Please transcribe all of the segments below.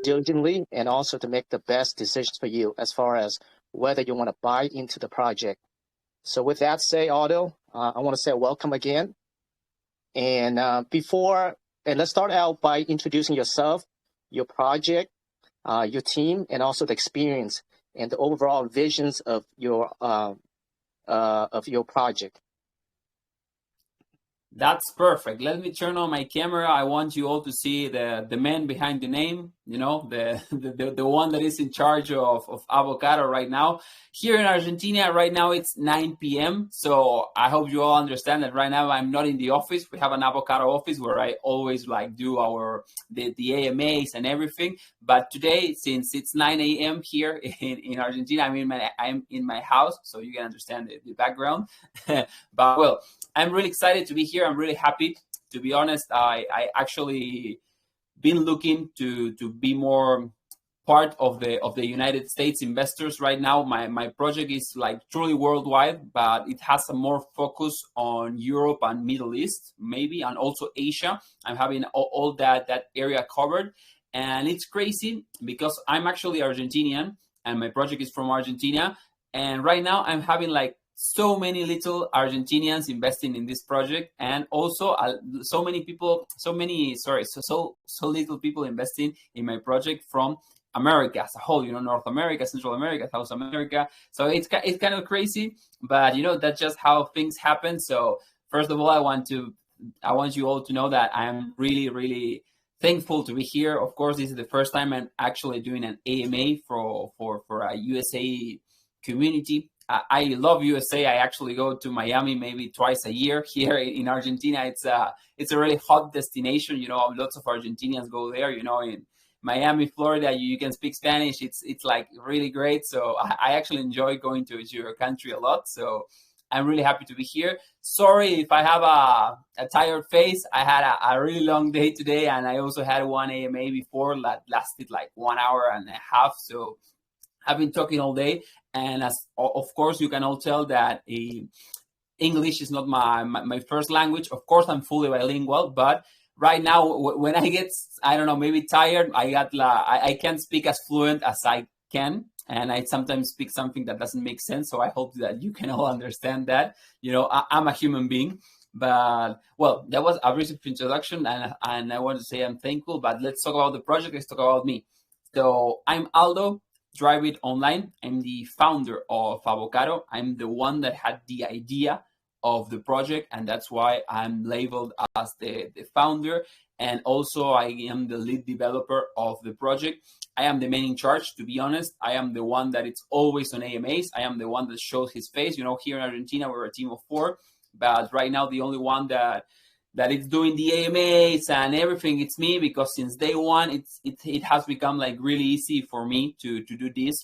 diligently and also to make the best decisions for you as far as whether you want to buy into the project. So with that said, Aldo, I want to say welcome again. And let's start out by introducing yourself, your project, your team, and also the experience and the overall visions of your project. That's perfect. Let me turn on my camera. I want you all to see the man behind the name, you know, the one that is in charge of Avocado right now. Here in Argentina, right now it's 9 p.m. So I hope you all understand that right now I'm not in the office. We have an Avocado office where I always do the AMAs and everything. But today, since it's 9 a.m. here in Argentina, I'm in my house, so you can understand the background. But well, I'm really excited to be here. I'm really happy. To be honest, I actually been looking to be more part of the United States investors right now. My project is truly worldwide, but it has a more focus on Europe and Middle East, maybe, and also Asia. I'm having all that area covered. And it's crazy because I'm actually Argentinian and my project is from Argentina. And right now I'm having so many little Argentinians investing in this project, and also so little people investing in my project from America as a whole, North America, Central America, South America. So it's kind of crazy, but that's just how things happen. So first of all, I want you all to know that I'm really, really thankful to be here. Of course, this is the first time I'm actually doing an AMA for a USA community. I love USA. I actually go to Miami maybe twice a year. Here in Argentina, it's a really hot destination. Lots of Argentinians go there. In Miami, Florida, you can speak Spanish. It's really great. So I actually enjoy going to your country a lot. So I'm really happy to be here. Sorry if I have a tired face. I had a really long day today, and I also had one AMA before that lasted 1 hour and a half. So I've been talking all day, and as of course you can all tell that English is not my first language. Of course, I'm fully bilingual, but right now when I get, I don't know, maybe tired, I can't speak as fluent as I can, and I sometimes speak something that doesn't make sense. So I hope that you can all understand that. I'm a human being. But well, that was a brief introduction, and I want to say I'm thankful. But let's talk about the project. Let's talk about me. So I'm Aldo. Drive It Online. I'm the founder of Avocado. I'm the one that had the idea of the project, and that's why I'm labeled as the founder. And also I am the lead developer of the project. I am the man in charge, to be honest. I am the one that it's always on AMAs. I am the one that shows his face. Here in Argentina, we're a team of 4, but right now the only one that it's doing the AMAs and everything, it's me, because since day one, it has become really easy for me to do this,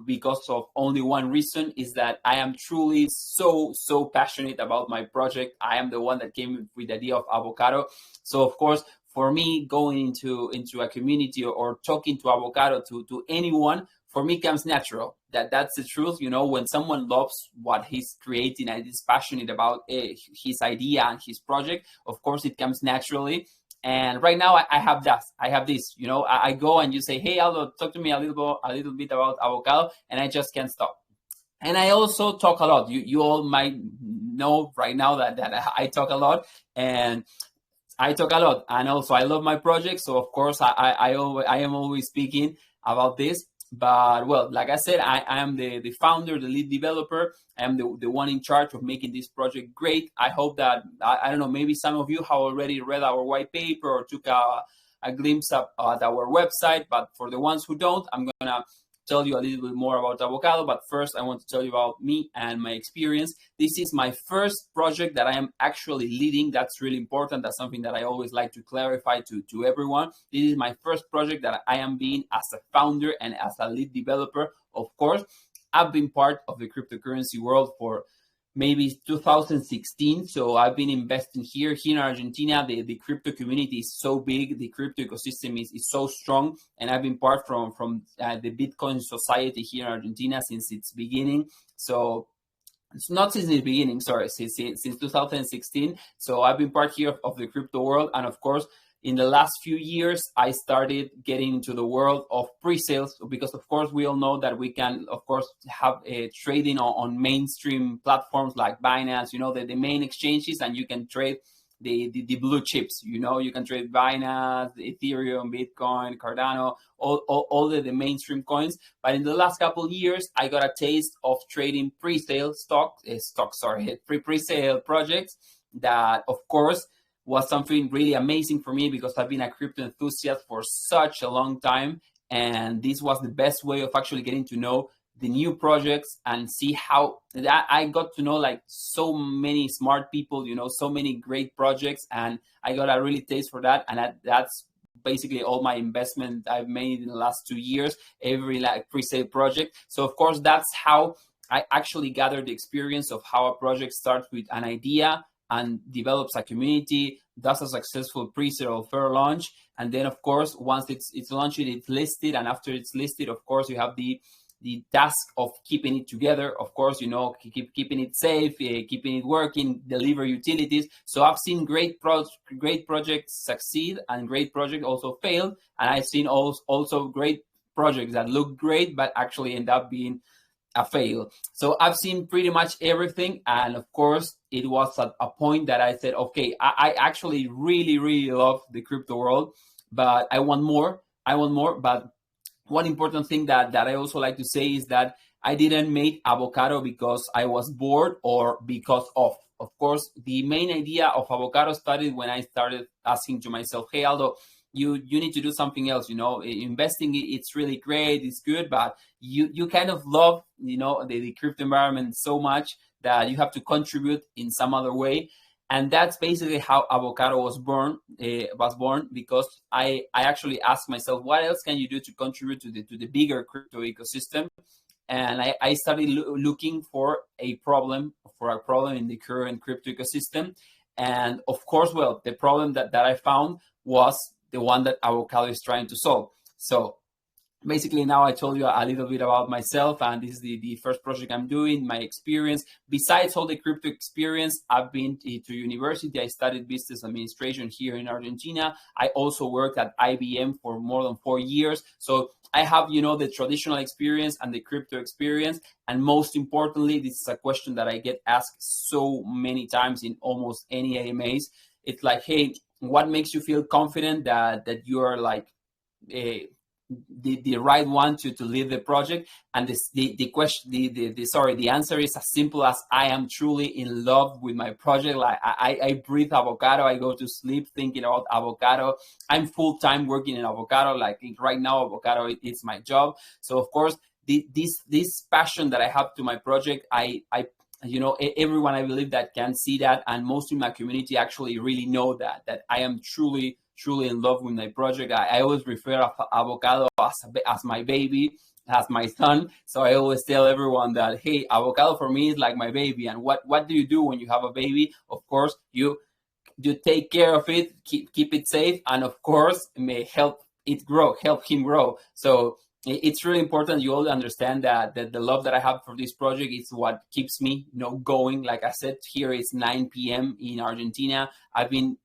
because of only one reason, is that I am truly so passionate about my project. I am the one that came with the idea of Avocado. So of course, for me, going into a community or talking to Avocado to anyone, for me comes natural. That's the truth. When someone loves what he's creating and is passionate about his idea and his project, of course it comes naturally. And right now I have this. I go and you say, hey Aldo, talk to me a little bit about Avocado, and I just can't stop. And I also talk a lot. You all might know right now that I talk a lot, and I talk a lot. And also I love my project, so of course I am always speaking about this. But well, like I said, I am the founder, the lead developer. I am the one in charge of making this project great. I hope that, I don't know, maybe some of you have already read our white paper or took a glimpse at our website. But for the ones who don't, I'm going to tell you a little bit more about Avocado. But first, I want to tell you about me and my experience. This is my first project that I am actually leading. That's really important. That's something that I always like to clarify to everyone. This is my first project that I am being as a founder and as a lead developer. Of course, I've been part of the cryptocurrency world for maybe 2016. So I've been investing here in Argentina. The crypto community is so big. The crypto ecosystem is so strong. And I've been part from the Bitcoin society here in Argentina since its beginning. So it's not since the beginning, sorry, since 2016. So I've been part here of the crypto world. And of course, in the last few years, I started getting into the world of pre-sales because, of course, we all know that we can, of course, have trading on mainstream platforms like Binance, the main exchanges, and you can trade the blue chips. You can trade Binance, Ethereum, Bitcoin, Cardano, all the mainstream coins. But in the last couple of years, I got a taste of trading pre-sale pre-sale projects that, of course, was something really amazing for me because I've been a crypto enthusiast for such a long time. And this was the best way of actually getting to know the new projects and see how I got to know like so many smart people, so many great projects. And I got a really taste for that. And that's basically all my investment I've made in the last 2 years, every like pre-sale project. So of course, that's how I actually gathered the experience of how a project starts with an idea and develops a community, does a successful pre-sale or fair launch. And then, of course, once it's launched, it's listed. And after it's listed, of course, you have the task of keeping it together. Of course, keeping it safe, keeping it working, deliver utilities. So I've seen great projects succeed and great projects also fail. And I've seen also great projects that look great, but actually end up being a fail. So I've seen pretty much everything. And of course, it was at a point that I said, okay, I actually really, really love the crypto world, but I want more. But one important thing that I also like to say is that I didn't make Avocado because I was bored or because of. Of course, the main idea of Avocado started when I started asking to myself, hey, Aldo, you need to do something else. Investing, it's really great, it's good, but you kind of love the crypto environment so much that you have to contribute in some other way. And that's basically how Avocado was born because I actually asked myself, what else can you do to contribute to the bigger crypto ecosystem? And I started looking for a problem in the current crypto ecosystem. And of course, the problem that I found was the one that Avocado is trying to solve. So basically, now I told you a little bit about myself, and this is the first project I'm doing, my experience. Besides all the crypto experience, I've been to university. I studied business administration here in Argentina. I also worked at IBM for more than 4 years. So I have, the traditional experience and the crypto experience. And most importantly, this is a question that I get asked so many times in almost any AMAs. It's like, hey, what makes you feel confident that you're like the right one to lead the project? And the answer is as simple as I am truly in love with my project. Like I breathe Avocado. I go to sleep thinking about Avocado. I'm full-time working in Avocado. Like right now, Avocado is my job. So of course, this passion that I have to my project, everyone I believe that can see that, and most in my community actually really know that I am truly in love with my project. I always refer to Avocado as my baby, as my son. So I always tell everyone that, hey, Avocado for me is like my baby. And what do you do when you have a baby? Of course, you take care of it, keep it safe, and of course, may help him grow. So it's really important you all understand that the love that I have for this project is what keeps me going. Like I said, here it's 9 p.m. in Argentina. I've been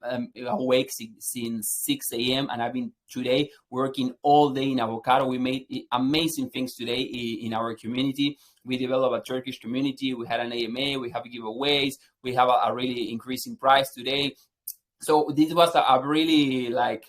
awake since 6 a.m. and I've been today working all day in Avocado. We made amazing things today in our community. We developed a Turkish community. We had an AMA. We have giveaways. We have a really increasing price today. So this was a really like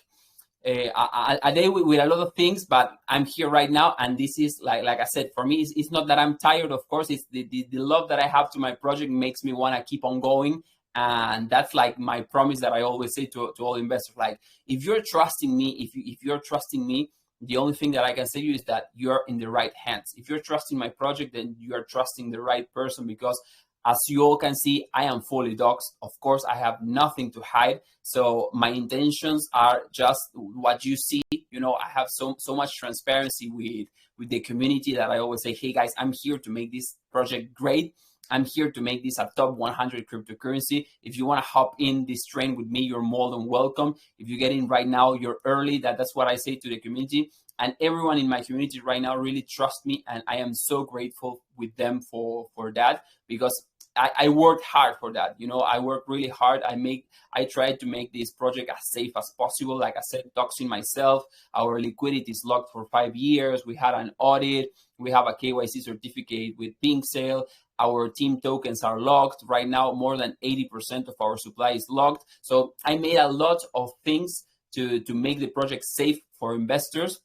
a day with a lot of things, but I'm here right now, and this is like I said, for me, it's not that I'm tired. Of course, it's the love that I have to my project makes me want to keep on going, and that's like my promise that I always say to all investors. Like, if you're trusting me, if you're trusting me, the only thing that I can say to you is that you're in the right hands. If you're trusting my project, then you are trusting the right person, because as you all can see, I am fully doxxed. Of course, I have nothing to hide. So my intentions are just what you see. I have so much transparency with the community that I always say, hey guys, I'm here to make this project great. I'm here to make this a top 100 cryptocurrency. If you want to hop in this train with me, you're more than welcome. If you get in right now, you're early. That's what I say to the community. and everyone in my community right now really trusts me, and I am so grateful with them for that, because I worked hard for that. I worked really hard. I tried to make this project as safe as possible. Like I said, doxing myself. Our liquidity is locked for 5 years. We had an audit. We have a KYC certificate with Pink Sale. Our team tokens are locked. Right now, more than 80% of our supply is locked. So I made a lot of things to make the project safe for investors,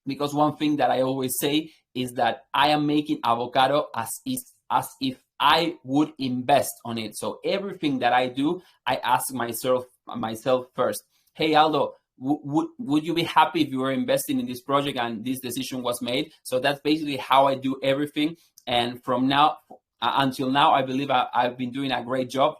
because one thing that I always say is that I am making Avocado as if I would invest on it. So everything that I do, I ask myself first, hey, Aldo, would you be happy if you were investing in this project and this decision was made? So that's basically how I do everything. And from now until now, I believe I've been doing a great job.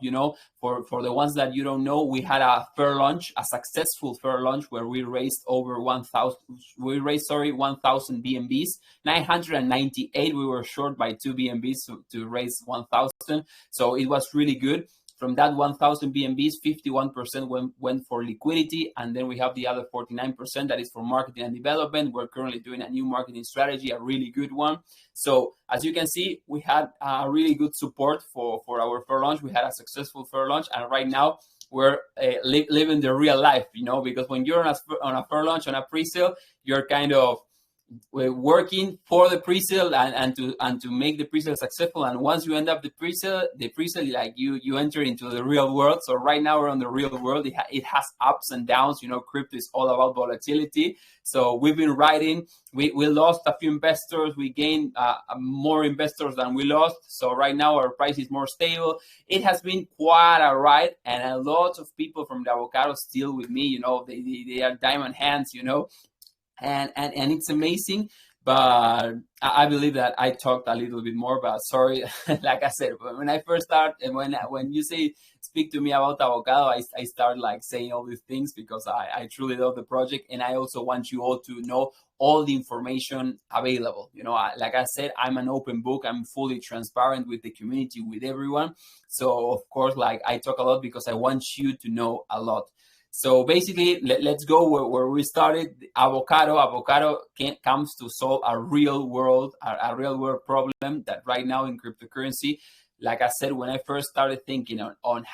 For the ones that you don't know, we had a fair launch, a successful fair launch, where we raised over 1,000 BNBs, 998. We were short by 2 BNBs to raise 1,000. So it was really good. From that 1,000 BNBs, 51% went for liquidity, and then we have the other 49% that is for marketing and development. We're currently doing a new marketing strategy, a really good one. So as you can see, we had a really good support for our fair launch. We had a successful fair launch, and right now we're living the real life, because when you're on a fair launch, on a pre-sale, you're kind of working for the pre-sale and to make the pre-sale successful. And once you end up the pre-sale, like you enter into the real world. So right now we're on the real world. It has ups and downs. Crypto is all about volatility. So we've been riding. We lost a few investors. We gained more investors than we lost. So right now our price is more stable. It has been quite a ride, and a lot of people from the Avocado still with me. They are diamond hands. And it's amazing. But I believe that I talked a little bit more, but sorry, like I said, when I first start, and when you say speak to me about Avocado, I start like saying all these things because I truly love the project, and I also want you all to know all the information available. Like I said, I'm an open book. I'm fully transparent with the community, with everyone. So of course, like I talk a lot because I want you to know a lot. So basically, let's go where we started. Avocado comes to solve a real world problem that right now in cryptocurrency. Like I said, when I first started thinking on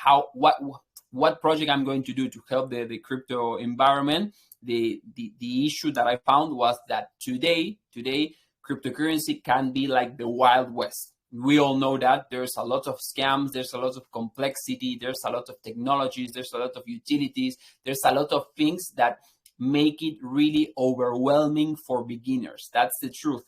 what project I'm going to do to help the crypto environment, the issue that I found was that today cryptocurrency can be like the Wild West. We all know that there's a lot of scams, there's a lot of complexity, there's a lot of technologies, there's a lot of utilities, there's a lot of things that make it really overwhelming for beginners. That's the truth.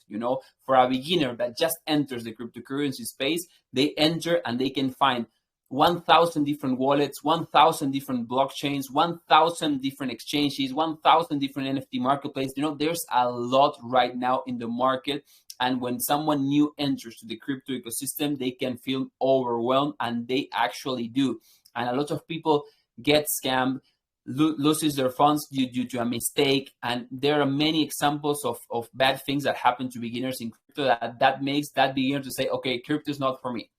For a beginner that just enters the cryptocurrency space, they enter and they can find 1,000 different wallets, 1,000 different blockchains, 1,000 different exchanges, 1,000 different NFT marketplaces. There's a lot right now in the market. And when someone new enters to the crypto ecosystem, they can feel overwhelmed, and they actually do. And a lot of people get scammed, loses their funds due to a mistake. And there are many examples of bad things that happen to beginners in crypto that makes that beginner to say, okay, crypto is not for me.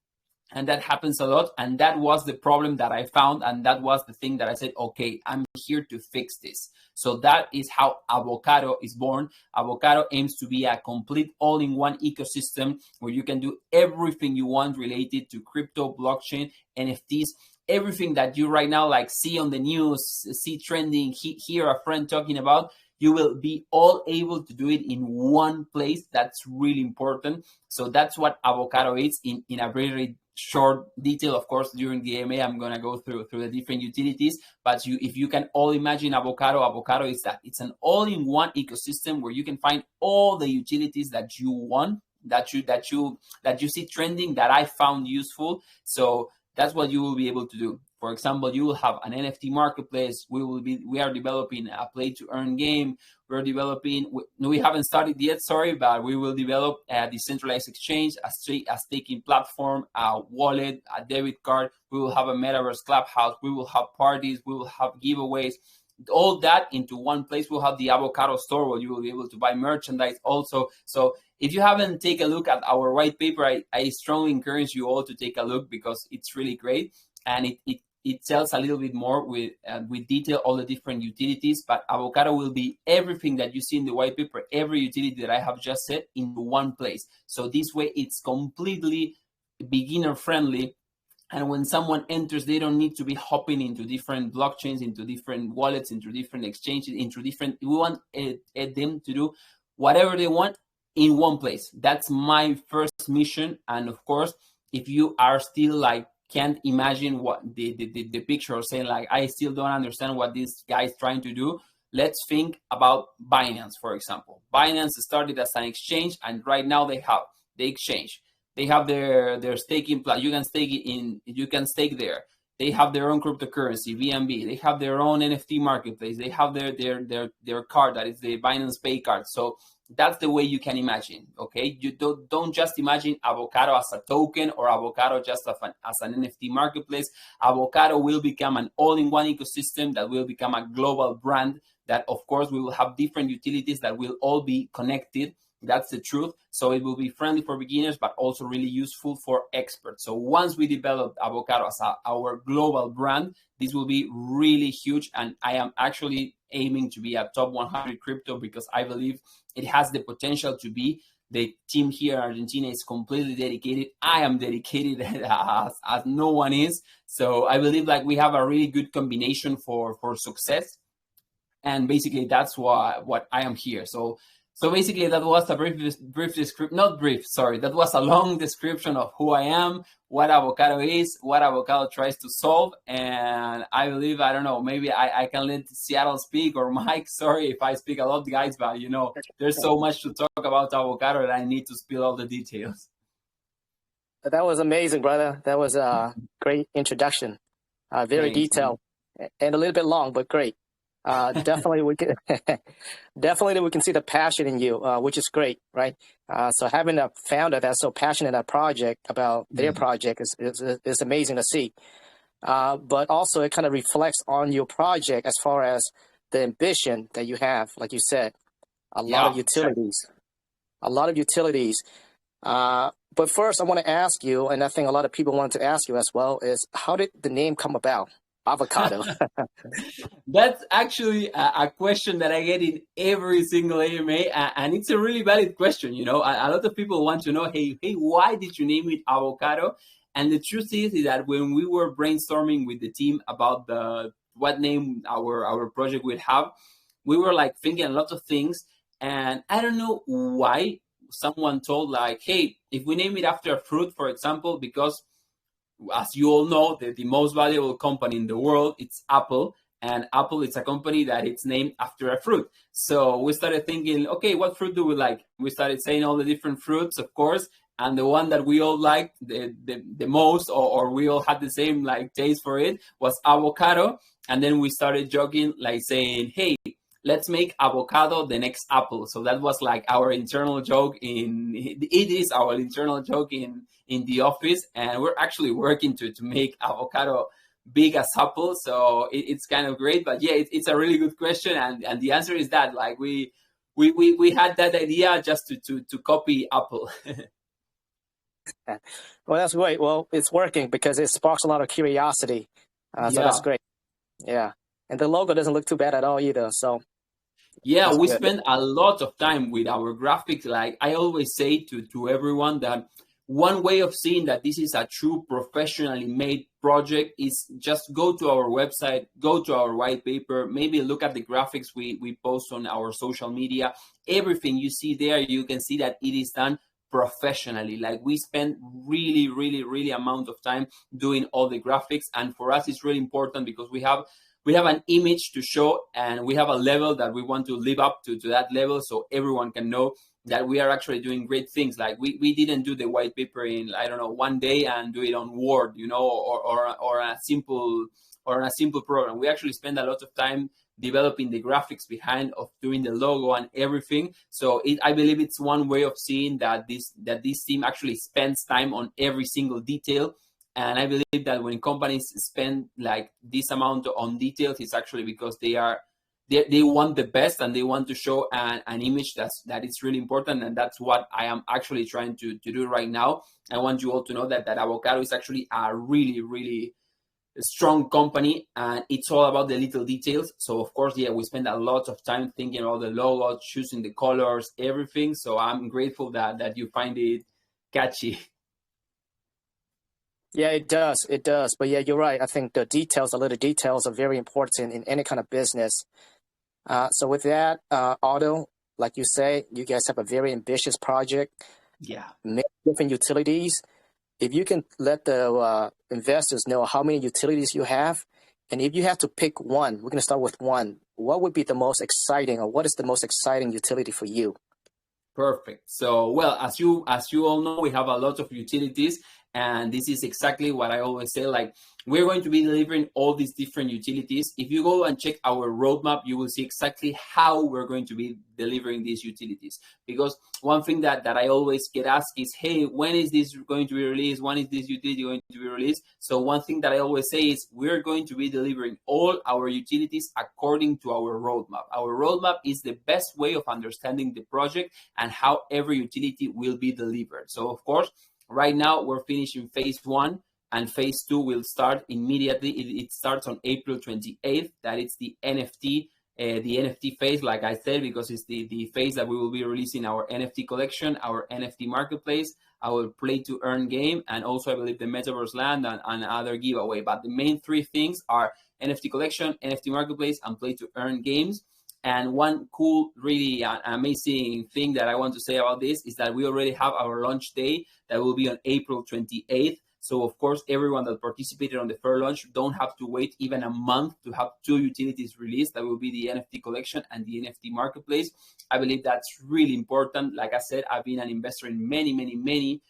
And that happens a lot. And that was the problem that I found. And that was the thing that I said, okay, I'm here to fix this. So that is how Avocado is born. Avocado aims to be a complete all-in-one ecosystem where you can do everything you want related to crypto, blockchain, NFTs, everything that you right now like see on the news, see trending, hear a friend talking about. You will be all able to do it in one place. That's really important. So that's what Avocado is in a very short detail. Of course, during the AMA, I'm going to go through the different utilities. But if you can all imagine Avocado is that. It's an all-in-one ecosystem where you can find all the utilities that you want, that you see trending, that I found useful. So that's what you will be able to do. For example, you will have an NFT marketplace. We are developing a play-to-earn game. We haven't started yet, sorry, but we will develop a decentralized exchange, a staking platform, a wallet, a debit card. We will have a metaverse clubhouse. We will have parties. We will have giveaways. All that into one place. We'll have the Avocado store where you will be able to buy merchandise also. So if you haven't taken a look at our white paper, I strongly encourage you all to take a look because it's really great. And it it tells a little bit more with detail all the different utilities, but Avocado will be everything that you see in the white paper, every utility that I have just said in one place. So this way it's completely beginner friendly. And when someone enters, they don't need to be hopping into different blockchains, into different wallets, into different exchanges, into different, we want them to do whatever they want in one place. That's my first mission. And of course, if you are still like, can't imagine what the picture, or saying like, I still don't understand what this guy is trying to do, let's think about Binance, for example. Binance started as an exchange, and right now they have the exchange. They have their staking plan. You can stake it in. You can stake there. They have their own cryptocurrency, BNB. They have their own NFT marketplace. They have their card, that is the Binance Pay card. So that's the way you can imagine. Okay, you don't just imagine Avocado as a token, or Avocado just as an NFT marketplace. Avocado will become an all-in-one ecosystem that will become a global brand. That of course we will have different utilities that will all be connected. That's the truth. So it will be friendly for beginners, but also really useful for experts. So once we develop Avocado as our global brand, this will be really huge. And I am actually aiming to be a top 100 crypto, because I believe it has the potential to be. The team here in Argentina is completely dedicated. I am dedicated as no one is. So I believe like we have a really good combination for success. And basically that's what I am here. So basically that was a brief description, not brief, sorry, that was a long description of who I am, what Avocado is, what Avocado tries to solve. And I believe, I don't know, maybe I can let Seattle speak, or Mike, sorry if I speak a lot, guys, but you know, there's so much to talk about Avocado that I need to spill all the details. That was amazing, brother. That was a great introduction. Very detailed, and a little bit long, but great. Definitely we can definitely we can see the passion in you, which is great, right? So having a founder that's so passionate about their project is amazing to see. But also it kind of reflects on your project as far as the ambition that you have, like you said, a lot of utilities. But first I want to ask you, and I think a lot of people wanted to ask you as well, is how did the name come about? Avocado. That's actually a question that I get in every single AMA, and it's a really valid question. You know, a lot of people want to know, hey, why did you name it Avocado? And the truth is that when we were brainstorming with the team about what name our project would have, we were like thinking a lot of things, and I don't know why someone told like, hey, if we name it after a fruit, for example, because as you all know, the most valuable company in the world, it's Apple. And Apple is a company that it's named after a fruit. So we started thinking, okay, what fruit do we like? We started saying all the different fruits, of course. And the one that we all liked the most, or we all had the same like taste for it, was avocado. And then we started joking, like saying, hey, let's make avocado the next Apple. So that was like our internal joke it is our internal joke in the office. And we're actually working to make avocado big as Apple. So it's kind of great. But yeah, it's a really good question. And the answer is that like we had that idea just to copy Apple. Well, that's great. Well, it's working because it sparks a lot of curiosity. So that's great. Yeah. And the logo doesn't look too bad at all either. So yeah, we spend a lot of time with our graphics. Like I always say to everyone that one way of seeing that this is a true professionally made project is just go to our website, go to our white paper, maybe look at the graphics we post on our social media. Everything you see there, you can see that it is done professionally. Like we spend really amount of time doing all the graphics. And for us, it's really important because we have an image to show and we have a level that we want to live up to that level, so everyone can know that we are actually doing great things. Like we didn't do the white paper in, I don't know, one day and do it on Word, you know, or a simple program. We actually spend a lot of time developing the graphics behind of doing the logo and everything. So I believe it's one way of seeing that this team actually spends time on every single detail. And I believe that when companies spend like this amount on details, it's actually because they want the best and they want to show an image that is really important. And that's what I am actually trying to do right now. I want you all to know that Avocado is actually a really strong company, and it's all about the little details. So of course, yeah, we spend a lot of time thinking about the logo, choosing the colors, everything. So I'm grateful that you find it catchy. Yeah, it does. It does. But yeah, you're right. I think the details, the little details are very important in any kind of business. So with that, Otto, like you say, you guys have a very ambitious project, Yeah. many different utilities. If you can let the investors know how many utilities you have, and if you have to pick one, we're going to start with one. What would be the most exciting, or what is the most exciting utility for you? Perfect. So, well, as you all know, we have a lot of utilities, and this is exactly what I always say. Like, we're going to be delivering all these different utilities. If you go and check our roadmap, you will see exactly how we're going to be delivering these utilities. Because one thing that I always get asked is, hey, when is this going to be released? When is this utility going to be released? So one thing that I always say is we're going to be delivering all our utilities according to our roadmap. Our roadmap is the best way of understanding the project and how every utility will be delivered. So of course, right now we're finishing phase 1, and phase 2 will start immediately. It starts on April 28th. That is the NFT phase, like I said, because it's the phase that we will be releasing our NFT collection, our NFT marketplace, our play to earn game, and also I believe the metaverse land and other giveaway. But the main 3 things are NFT collection, NFT marketplace, and play to earn games. And one cool, really amazing thing that I want to say about this is that we already have our launch day that will be on April 28th. So of course, everyone that participated on the fair launch don't have to wait even a month to have 2 utilities released. That will be the NFT collection and the NFT marketplace. I believe that's really important. Like I said, I've been an investor in many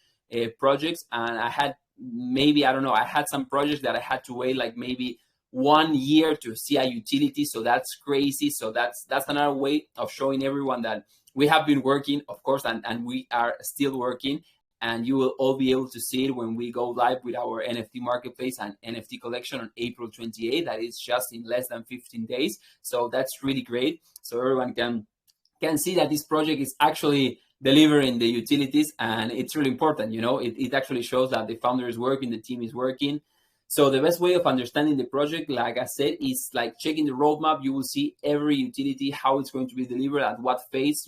projects, and I had I had some projects that I had to wait like maybe 1 year to see a utility. So that's crazy. So that's another way of showing everyone that we have been working, of course, and we are still working. And you will all be able to see it when we go live with our NFT marketplace and NFT collection on April 28th. That is just in less than 15 days. So that's really great. So everyone can see that this project is actually delivering the utilities, and it's really important. It actually shows that the founder is working, the team is working. So the best way of understanding the project, like I said, is like checking the roadmap. You will see every utility, how it's going to be delivered, at what phase,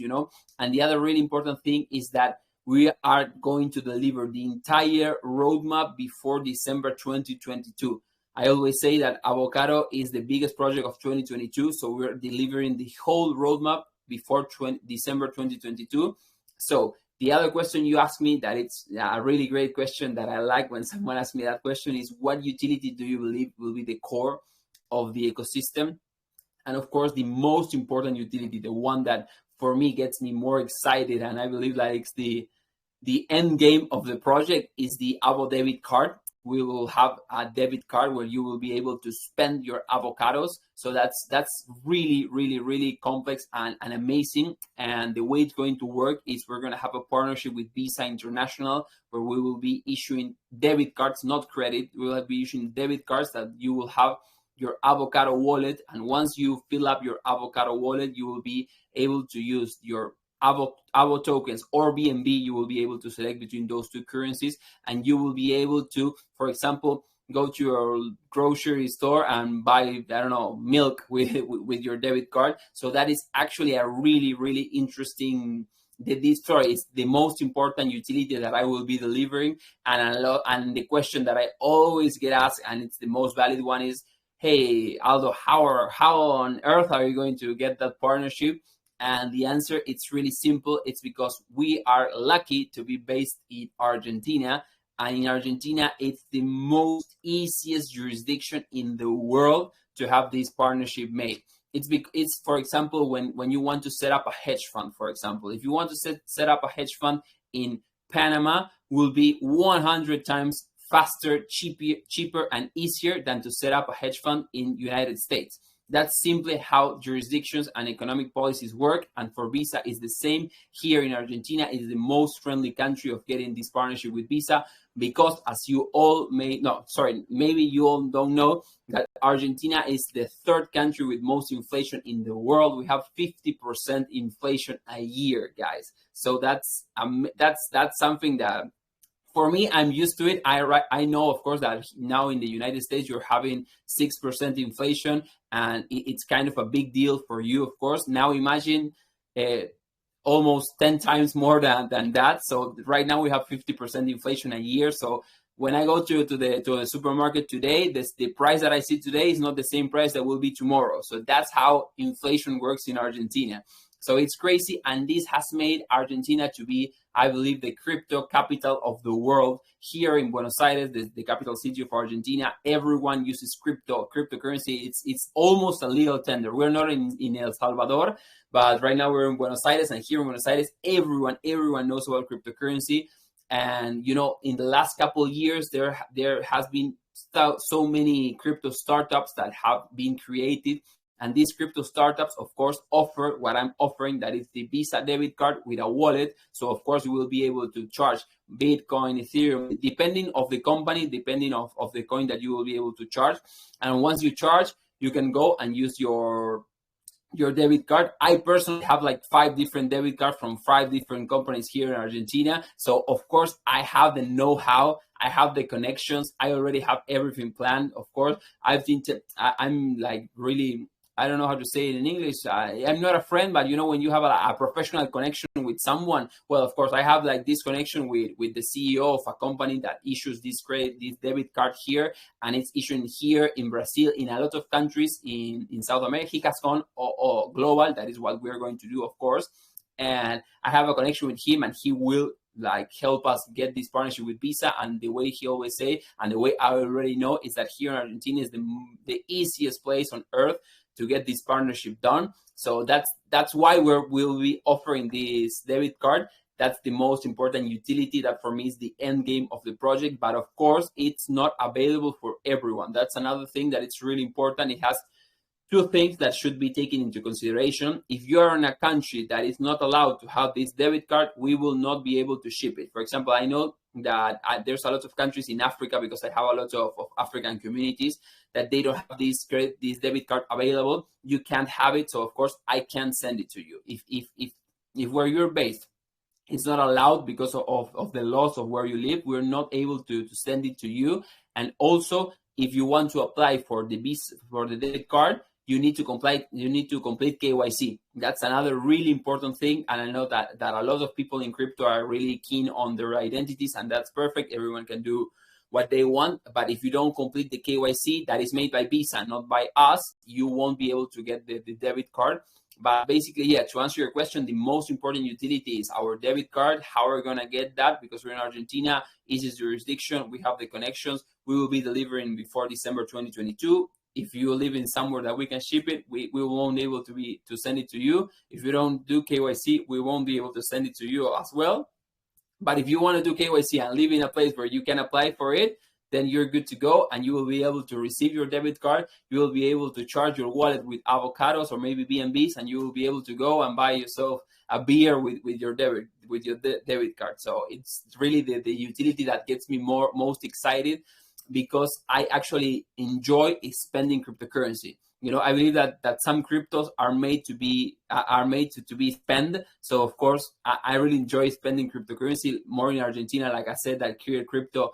And the other really important thing is that we are going to deliver the entire roadmap before December 2022. I always say that Avocado is the biggest project of 2022, so we're delivering the whole roadmap before December 2022. So the other question you asked me, that it's a really great question that I like when someone asks me that question, is what utility do you believe will be the core of the ecosystem? And of course, the most important utility, the one that for me gets me more excited, and I believe that it's the end game of the project, is the Avo debit card. We will have a debit card where you will be able to spend your avocados. So that's really complex and amazing. And the way it's going to work is we're going to have a partnership with Visa International, where we will be issuing debit cards, not credit. We will be issuing debit cards that you will have your Avocado wallet. And once you fill up your Avocado wallet, you will be able to use your Avo tokens or BNB. You will be able to select between those 2 currencies, and you will be able to, for example, go to your grocery store and buy, milk with your debit card. So that is actually a really interesting. This story is the most important utility that I will be delivering, and the question that I always get asked, and it's the most valid one, is, hey, Aldo, how on earth are you going to get that partnership? And the answer, it's really simple. It's because we are lucky to be based in Argentina. And in Argentina, it's the most easiest jurisdiction in the world to have this partnership made. It's for example, when you want to set up a hedge fund, for example, if you want to set up a hedge fund in Panama, will be 100 times faster, cheaper, and easier than to set up a hedge fund in United States. That's simply how jurisdictions and economic policies work. And for Visa, it's the same. Here in Argentina, it is the most friendly country of getting this partnership with Visa, because as you all maybe you all don't know, that Argentina is the 3rd country with most inflation in the world. We have 50% inflation a year, guys. So that's something that for me, I'm used to it. I know, of course, that now in the United States you're having 6% inflation, and it's kind of a big deal for you, of course. Now imagine almost 10 times more than that. So right now we have 50% inflation a year. So when I go to the supermarket today, the price that I see today is not the same price that will be tomorrow. So that's how inflation works in Argentina. So it's crazy, and this has made Argentina to be, I believe, the crypto capital of the world. Here in Buenos Aires, the capital city of Argentina, everyone uses cryptocurrency. It's almost a legal tender. We're not in El Salvador, but right now we're in Buenos Aires, and here in Buenos Aires, everyone knows about cryptocurrency. And you know, in the last couple of years, there has been so many crypto startups that have been created. And these crypto startups, of course, offer what I'm offering, that is the Visa debit card with a wallet. So, of course, you will be able to charge Bitcoin, Ethereum, depending of the company, depending of the coin that you will be able to charge. And once you charge, you can go and use your debit card. I personally have like 5 different debit cards from 5 different companies here in Argentina. So, of course, I have the know-how. I have the connections. I already have everything planned. Of course, I'm like really, I don't know how to say it in English. I'm not a friend, but you know, when you have a professional connection with someone, well, of course, I have like this connection with the CEO of a company that issues this debit card here, and it's issued here in Brazil, in a lot of countries in South America. He has gone global. That is what we're going to do, of course. And I have a connection with him, and he will like help us get this partnership with Visa. And the way he always say, and the way I already know, is that here in Argentina is the easiest place on earth to get this partnership done. So that's why we'll be offering this debit card. That's the most important utility. That for me is the end game of the project. But of course, it's not available for everyone. That's another thing that it's really important. It has 2 things that should be taken into consideration. If you are in a country that is not allowed to have this debit card, we will not be able to ship it. For example, I know that there's a lot of countries in Africa, because I have a lot of African communities, that they don't have this debit card available. You can't have it, so of course I can't send it to you. If where you're based, it's not allowed because of the laws of where you live, we're not able to send it to you. And also, if you want to apply for the debit card, you need to complete KYC. That's another really important thing. And I know that a lot of people in crypto are really keen on their identities, and that's perfect. Everyone can do what they want. But if you don't complete the KYC that is made by Visa, not by us, you won't be able to get the debit card. But basically, yeah, to answer your question, the most important utility is our debit card. How are we going to get that? Because we're in Argentina, easiest jurisdiction, we have the connections. We will be delivering before December 2022. If you live in somewhere that we can ship it, we won't be able to send it to you. If you don't do KYC, we won't be able to send it to you as well. But if you want to do KYC and live in a place where you can apply for it, then you're good to go, and you will be able to receive your debit card. You will be able to charge your wallet with avocados or maybe BNBs, and you will be able to go and buy yourself a beer with your debit card. So it's really the utility that gets me most excited, because I actually enjoy spending cryptocurrency. You know, I believe that some cryptos are made to be spent. So of course, I really enjoy spending cryptocurrency more in Argentina. Like I said, that here crypto,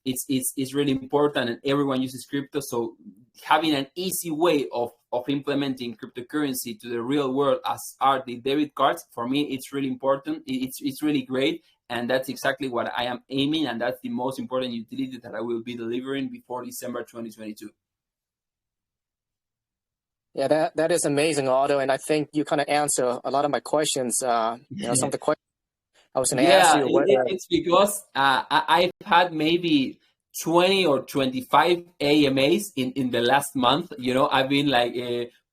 it's really important, and everyone uses crypto. So having an easy way of implementing cryptocurrency to the real world, as are the debit cards, for me, it's really important. It's really great. And that's exactly what I am aiming. And that's the most important utility that I will be delivering before December 2022. Yeah, that is amazing, Otto. And I think you kind of answer a lot of my questions. Some of the questions I was going to ask you. It's because I've had maybe 20 or 25 AMAs in the last month. You know, I've been like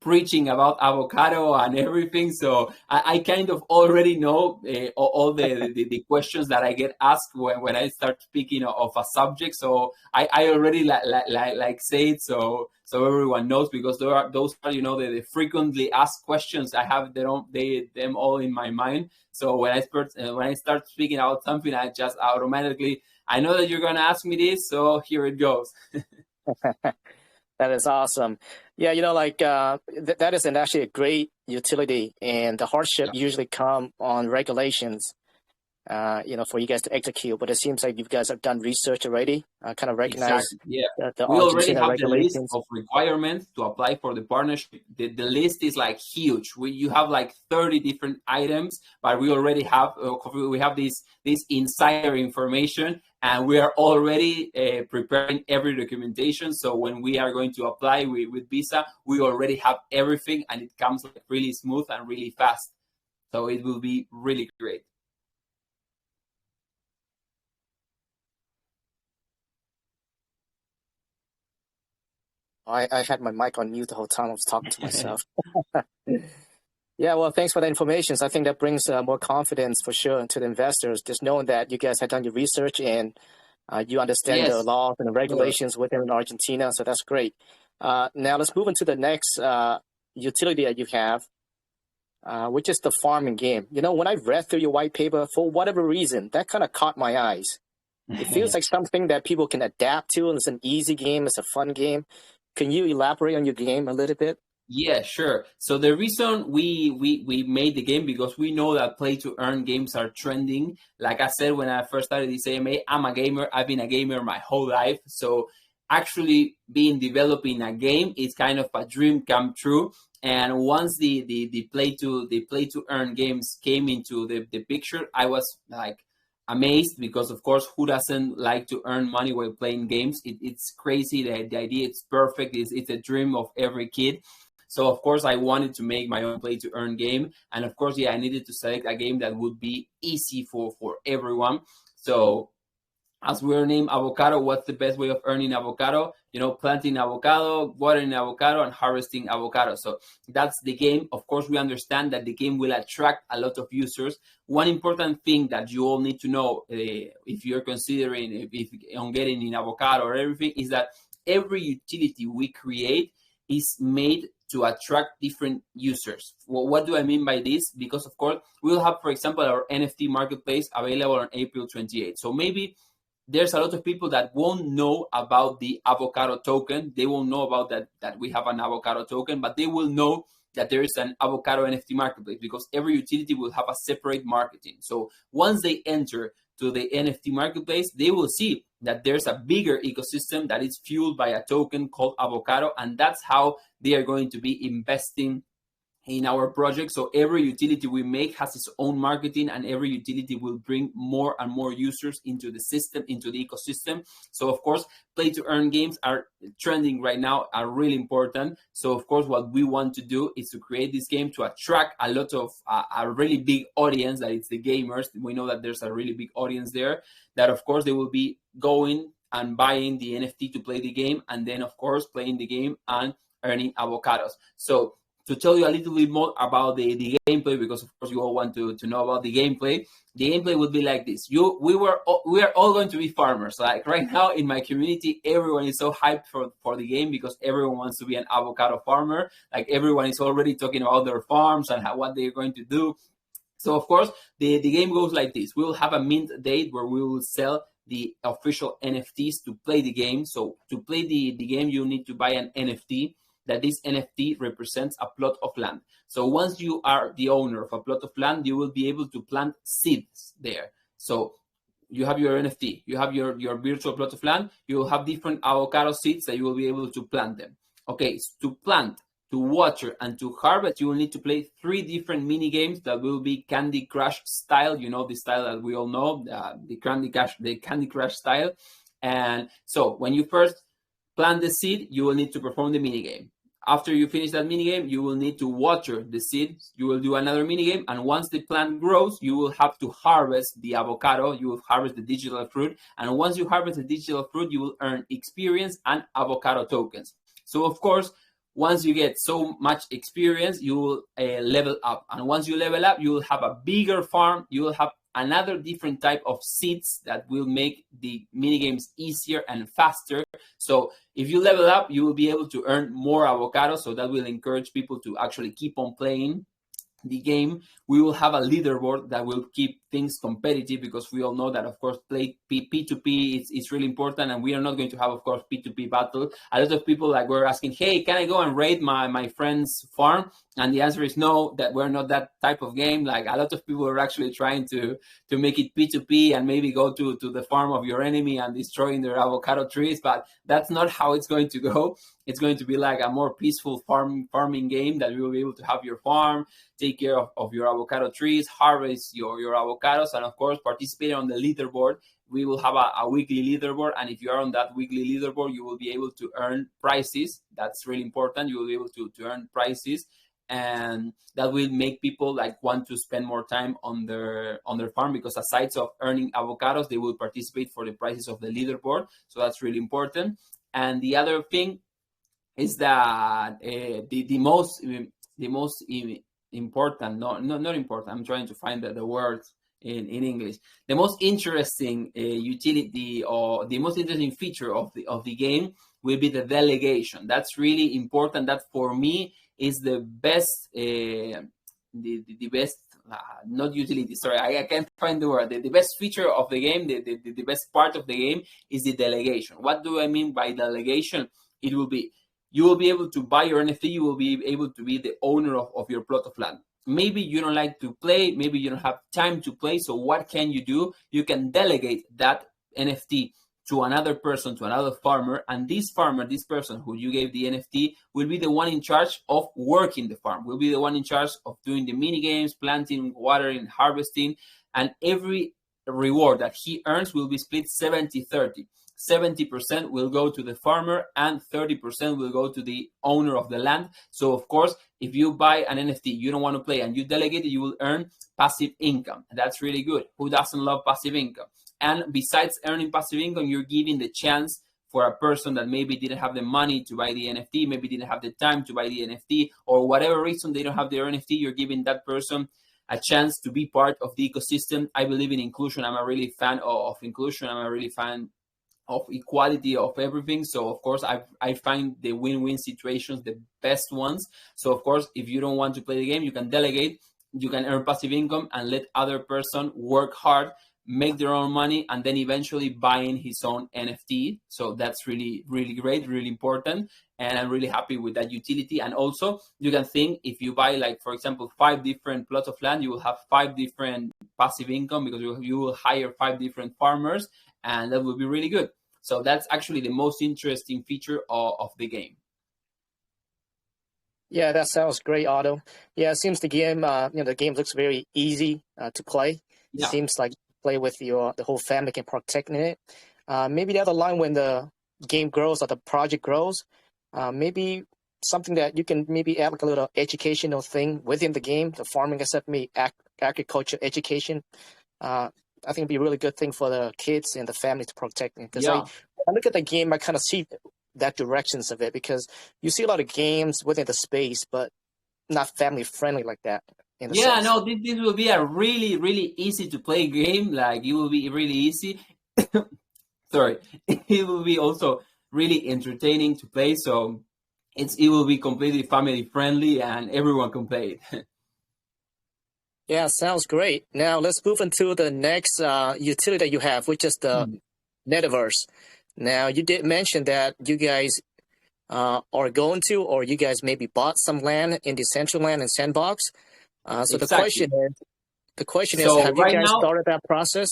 preaching about avocado and everything. So I kind of already know all the questions that I get asked when I start speaking of a subject. So I already like say it so everyone knows, because those are the frequently asked questions. I have them all in my mind. So when I start speaking about something, I just automatically, I know that you're going to ask me this, so here it goes. That is awesome. Yeah, that is actually a great utility, and the hardship usually come on regulations. for you guys to execute. But it seems like you guys have done research already, kind of recognize Exactly. Yeah. the We already Argentina have the list regulations. of requirements to apply for the partnership. The list is like huge. You have like 30 different items, but we already have this insider information, and we are already preparing every documentation. So when we are going to apply with Visa, we already have everything, and it comes like really smooth and really fast. So it will be really great. I had my mic on mute the whole time. I was talking to myself. Yeah, well, thanks for the information. So I think that brings more confidence for sure to the investors, just knowing that you guys had done your research and you understand the Yes. laws and the Sure. regulations within Argentina. So that's great. Now let's move into the next utility that you have, which is the farming game. When I read through your white paper, for whatever reason, that kind of caught my eyes. It feels like something that people can adapt to, and it's an easy game. It's a fun game. Can you elaborate on your game a little bit? Yeah, sure. So the reason we made the game, because we know that play to earn games are trending. Like I said, when I first started this AMA, I'm a gamer. I've been a gamer my whole life. So actually developing a game is kind of a dream come true. And once the play to earn games came into the picture, I was like amazed, because of course, who doesn't like to earn money while playing games? It's crazy. The idea, it's perfect. It's a dream of every kid. So of course I wanted to make my own play to earn game, and of course, I needed to select a game that would be easy for everyone. So as we're named Avocado, what's the best way of earning avocado? Planting avocado, watering avocado, and harvesting avocado. So that's the game. Of course, we understand that the game will attract a lot of users. One important thing that you all need to know, if you're considering if on getting in avocado or everything, is that every utility we create is made to attract different users. Well, what do I mean by this? Because of course, we'll have, for example, our NFT marketplace available on April 28th. So maybe there's a lot of people that won't know about the avocado token. They won't know about that we have an avocado token, but they will know that there is an avocado NFT marketplace, because every utility will have a separate marketing. So once they enter to the NFT marketplace, they will see that there's a bigger ecosystem that is fueled by a token called Avocado, and that's how they are going to be investing in our project. So every utility we make has its own marketing, and every utility will bring more and more users into the system, into the ecosystem. So of course, play to earn games are trending right now, are really important. So of course, what we want to do is to create this game to attract a lot of a really big audience, that it's the gamers. We know that there's a really big audience there, that of course they will be going and buying the NFT to play the game, and then of course playing the game and earning avocados. So to tell you a little bit more about the gameplay, because of course you all want to know about the gameplay. The gameplay would be like this. We are all going to be farmers. Like right now in my community, everyone is so hyped for the game, because everyone wants to be an avocado farmer. Like everyone is already talking about their farms and what they're going to do. So of course, the game goes like this. We will have a mint date where we will sell the official NFTs to play the game. So to play the game, you need to buy an NFT. That this NFT represents a plot of land. So once you are the owner of a plot of land, you will be able to plant seeds there. So you have your NFT, you have your virtual plot of land, you will have different avocado seeds that you will be able to plant them. Okay, so to plant, to water, and to harvest, you will need to play 3 different mini games that will be Candy Crush style. The style that we all know, the Candy Crush style. And so when you first plant the seed, you will need to perform the mini game. After you finish that mini game, you will need to water the seed. You will do another mini game, and once the plant grows, you will have to harvest the avocado. You will harvest the digital fruit, and once you harvest the digital fruit, you will earn experience and avocado tokens. So of course, once you get so much experience, you will level up, and once you level up, you will have a bigger farm. You will have another different type of seeds that will make the mini games easier and faster. So if you level up, you will be able to earn more avocados. So that will encourage people to actually keep on playing. the game, we will have a leaderboard that will keep things competitive, because we all know that, of course, play P2P is really important, and we are not going to have, of course, P2P battle. A lot of people like were asking, hey, can I go and raid my friend's farm? And the answer is no, that we're not that type of game. Like, a lot of people are actually trying to make it P2P and maybe go to the farm of your enemy and destroying their avocado trees, but that's not how it's going to go. It's going to be like a more peaceful farming game, that you will be able to have your farm, take care of your avocado trees, harvest your avocados, and of course participate on the leaderboard. We will have a weekly leaderboard, and if you are on that weekly leaderboard, you will be able to earn prizes. That's really important. You will be able to earn prizes, and that will make people like want to spend more time on their farm, because aside of earning avocados, they will participate for the prizes of the leaderboard. So that's really important. And the other thing is that the most important, not important, I'm trying to find the words in English. The most interesting utility, or the most interesting feature of the game will be the delegation. That's really important. That for me is the best, the best, not utility, sorry, I can't find the word. The best feature of the game, the best part of the game is the delegation. What do I mean by delegation? It will be, you will be able to buy your NFT, you will be able to be the owner of your plot of land. Maybe you don't like to play, maybe you don't have time to play, so what can you do? You can delegate that NFT to another person, to another farmer, and this farmer, this person who you gave the NFT, will be the one in charge of working the farm, will be the one in charge of doing the mini games, planting, watering, harvesting, and every reward that he earns will be split 70-30. 70% will go to the farmer and 30% will go to the owner of the land. So of course, if you buy an NFT, you don't want to play, and you delegate it, you will earn passive income. That's really good. Who doesn't love passive income? And besides earning passive income, you're giving the chance for a person that maybe didn't have the money to buy the NFT, maybe didn't have the time to buy the NFT, or whatever reason they don't have their NFT, you're giving that person a chance to be part of the ecosystem. I believe in inclusion. I'm a really fan of inclusion. I'm a really fan of equality of everything. So of course I find the win-win situations the best ones. So of course, if you don't want to play the game, you can delegate, you can earn passive income and let other person work hard, make their own money, and then eventually buying his own NFT. So that's really, really great, really important. And I'm really happy with that utility. And also you can think, if you buy, like, for example, 5 different plots of land, you will have 5 different passive income, because you will hire 5 different farmers, and that will be really good. So that's actually the most interesting feature of the game. Yeah, that sounds great, Otto. Yeah, it seems the game, the game looks very easy to play. Yeah. It seems like you play with the whole family can partake in it. Maybe down the line when the game grows or the project grows, maybe something that you can maybe add like a little educational thing within the game, the farming, except maybe agriculture education. I think it'd be a really good thing for the kids and the family to protect them. Because I look at the game, I kind of see that directions of it, because you see a lot of games within the space, but not family friendly like that. Sense. No, this will be a really, really easy to play game. Like, it will be really easy. Sorry, it will be also really entertaining to play. So it will be completely family friendly and everyone can play it. Yeah, sounds great. Now let's move into the next utility that you have, which is the metaverse. Now, you did mention that you guys are going to, or you guys maybe bought some land in Decentraland and Sandbox. So Exactly. the question is, have you guys started that process?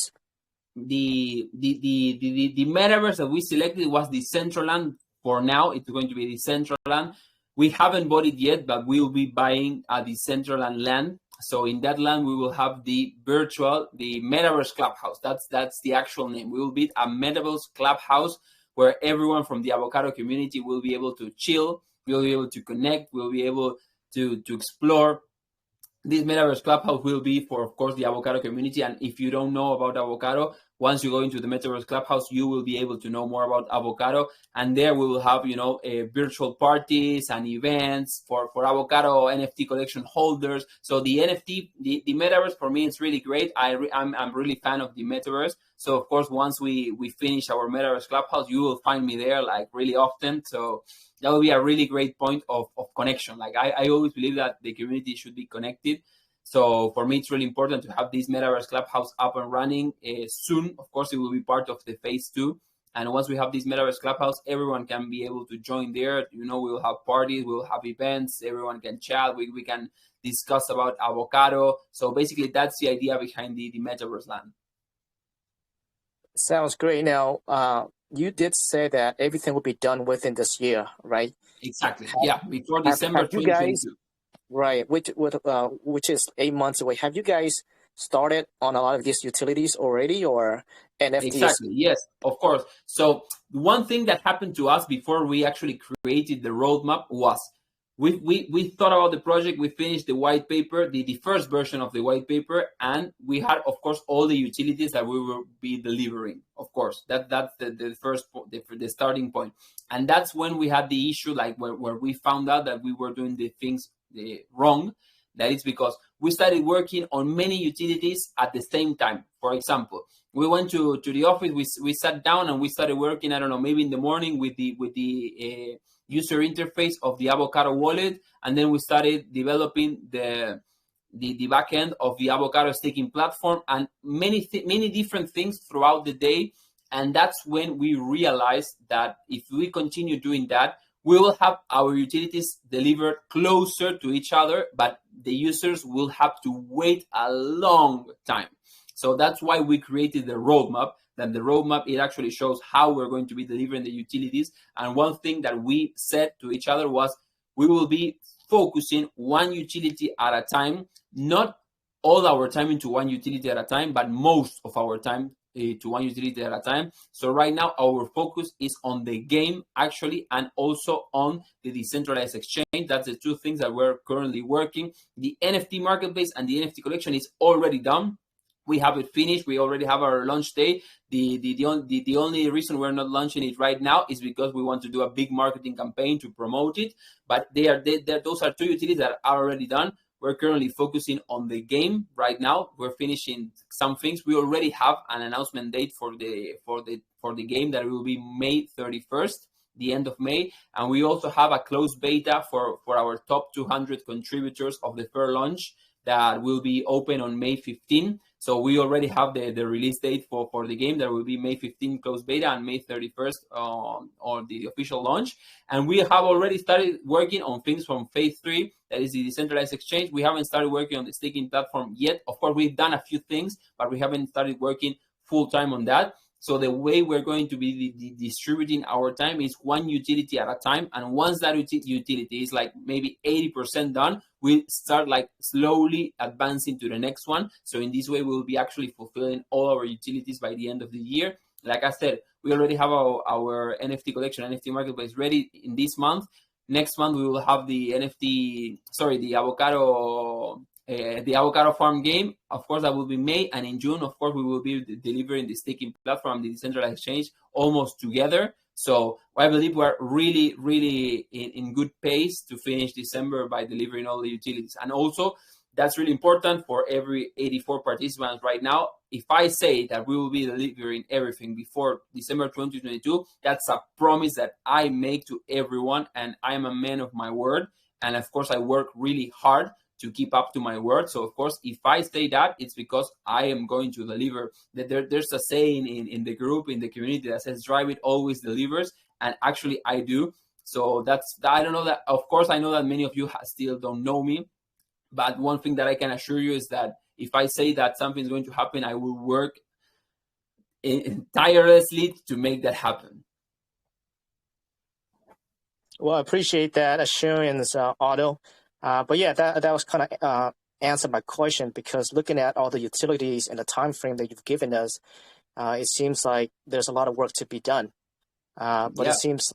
The metaverse that we selected was Decentraland. For now, it's going to be Decentraland. We haven't bought it yet, but we will be buying a Decentraland land. So in that land, we will have the metaverse clubhouse. That's the actual name. We will be a metaverse clubhouse where everyone from the Avocado community will be able to chill. We'll be able to connect. We'll be able to explore. This metaverse clubhouse will be for, of course, the Avocado community. And if you don't know about Avocado, once you go into the metaverse clubhouse, you will be able to know more about Avocado. And there we will have, virtual parties and events for Avocado NFT collection holders. So the NFT, the metaverse, for me, it's really great. I'm really fan of the metaverse. So of course, once we finish our metaverse clubhouse, you will find me there like really often. So that will be a really great point of connection. Like, I always believe that the community should be connected. So for me, it's really important to have this Metaverse Clubhouse up and running soon. Of course, it will be part of the phase 2. And once we have this Metaverse Clubhouse, everyone can be able to join there. We will have parties, we will have events, everyone can chat, we can discuss about Avocado. So basically, that's the idea behind the Metaverse land. Sounds great. Now, you did say that everything will be done within this year, right? Exactly. Yeah, before December 2022. Right, which is 8 months away. Have you guys started on a lot of these utilities already, or NFTs? Exactly. Yes, of course. So one thing that happened to us before we actually created the roadmap was we thought about the project. We finished the white paper, the first version of the white paper, and we had, of course, all the utilities that we will be delivering. Of course, that's the first the starting point, and that's when we had the issue, like where we found out that we were doing the things wrong. That is because we started working on many utilities at the same time. For example, we went to the office, we sat down and we started working, I don't know, maybe in the morning with the user interface of the Avocado wallet, and then we started developing the back end of the Avocado staking platform, and many different things throughout the day. And that's when we realized that if we continue doing that, we will have our utilities delivered closer to each other, but the users will have to wait a long time. So that's why we created the roadmap. Then the roadmap, it actually shows how we're going to be delivering the utilities. And one thing that we said to each other was we will be focusing one utility at a time, not all our time into one utility at a time, but most of our time to one utility at a time. So right now our focus is on the game actually, and also on the decentralized exchange. That's the two things that we're currently working. The NFT marketplace and the NFT collection is already done. We have it finished. We already have our launch day. The only reason we're not launching it right now is because we want to do a big marketing campaign to promote it. But those are two utilities that are already done. We're currently focusing on the game right now. We're finishing some things. We already have an announcement date for the game that will be May 31st, the end of May, and we also have a closed beta for our top 200 contributors of the fair launch that will be open on May 15. So we already have the release date for the game. That will be May 15 closed beta and May 31st on the official launch. And we have already started working on things from phase 3, that is the decentralized exchange. We haven't started working on the staking platform yet. Of course, we've done a few things, but we haven't started working full time on that. So the way we're going to be distributing our time is one utility at a time. And once that utility is like maybe 80% done, we'll start like slowly advancing to the next one. So in this way, we'll be actually fulfilling all our utilities by the end of the year. Like I said, we already have our NFT collection, NFT marketplace ready in this month. Next month, we will have the Avocado farm game. Of course, that will be May, and in June, of course, we will be delivering the staking platform, the decentralized exchange, almost together. So I believe we're really, really in good pace to finish December by delivering all the utilities. And also, that's really important for every 84 participants right now. If I say that we will be delivering everything before December 2022, that's a promise that I make to everyone, and I am a man of my word. And of course, I work really hard to keep up to my word. So of course, if I say that, it's because I am going to deliver. There's a saying in the group, in the community, that says, drive it always delivers. And actually I do. So I don't know that, of course, I know that many of you still don't know me, but one thing that I can assure you is that if I say that something is going to happen, I will work tirelessly to make that happen. Well, I appreciate that assurance, Otto. But yeah, that was kind of answered my question, because looking at all the utilities and the time frame that you've given us, it seems like there's a lot of work to be done. But yeah. It seems,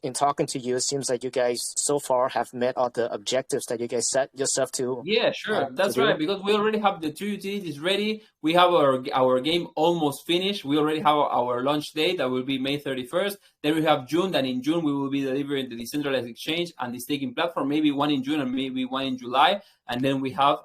in talking to you, it seems like you guys so far have met all the objectives that you guys set yourself to. Yeah, sure. That's right. Because we already have the two utilities ready. We have our game almost finished. We already have our launch date that will be May 31st. Then we have June. Then in June, we will be delivering the decentralized exchange and the staking platform, maybe one in June and maybe one in July. And then we have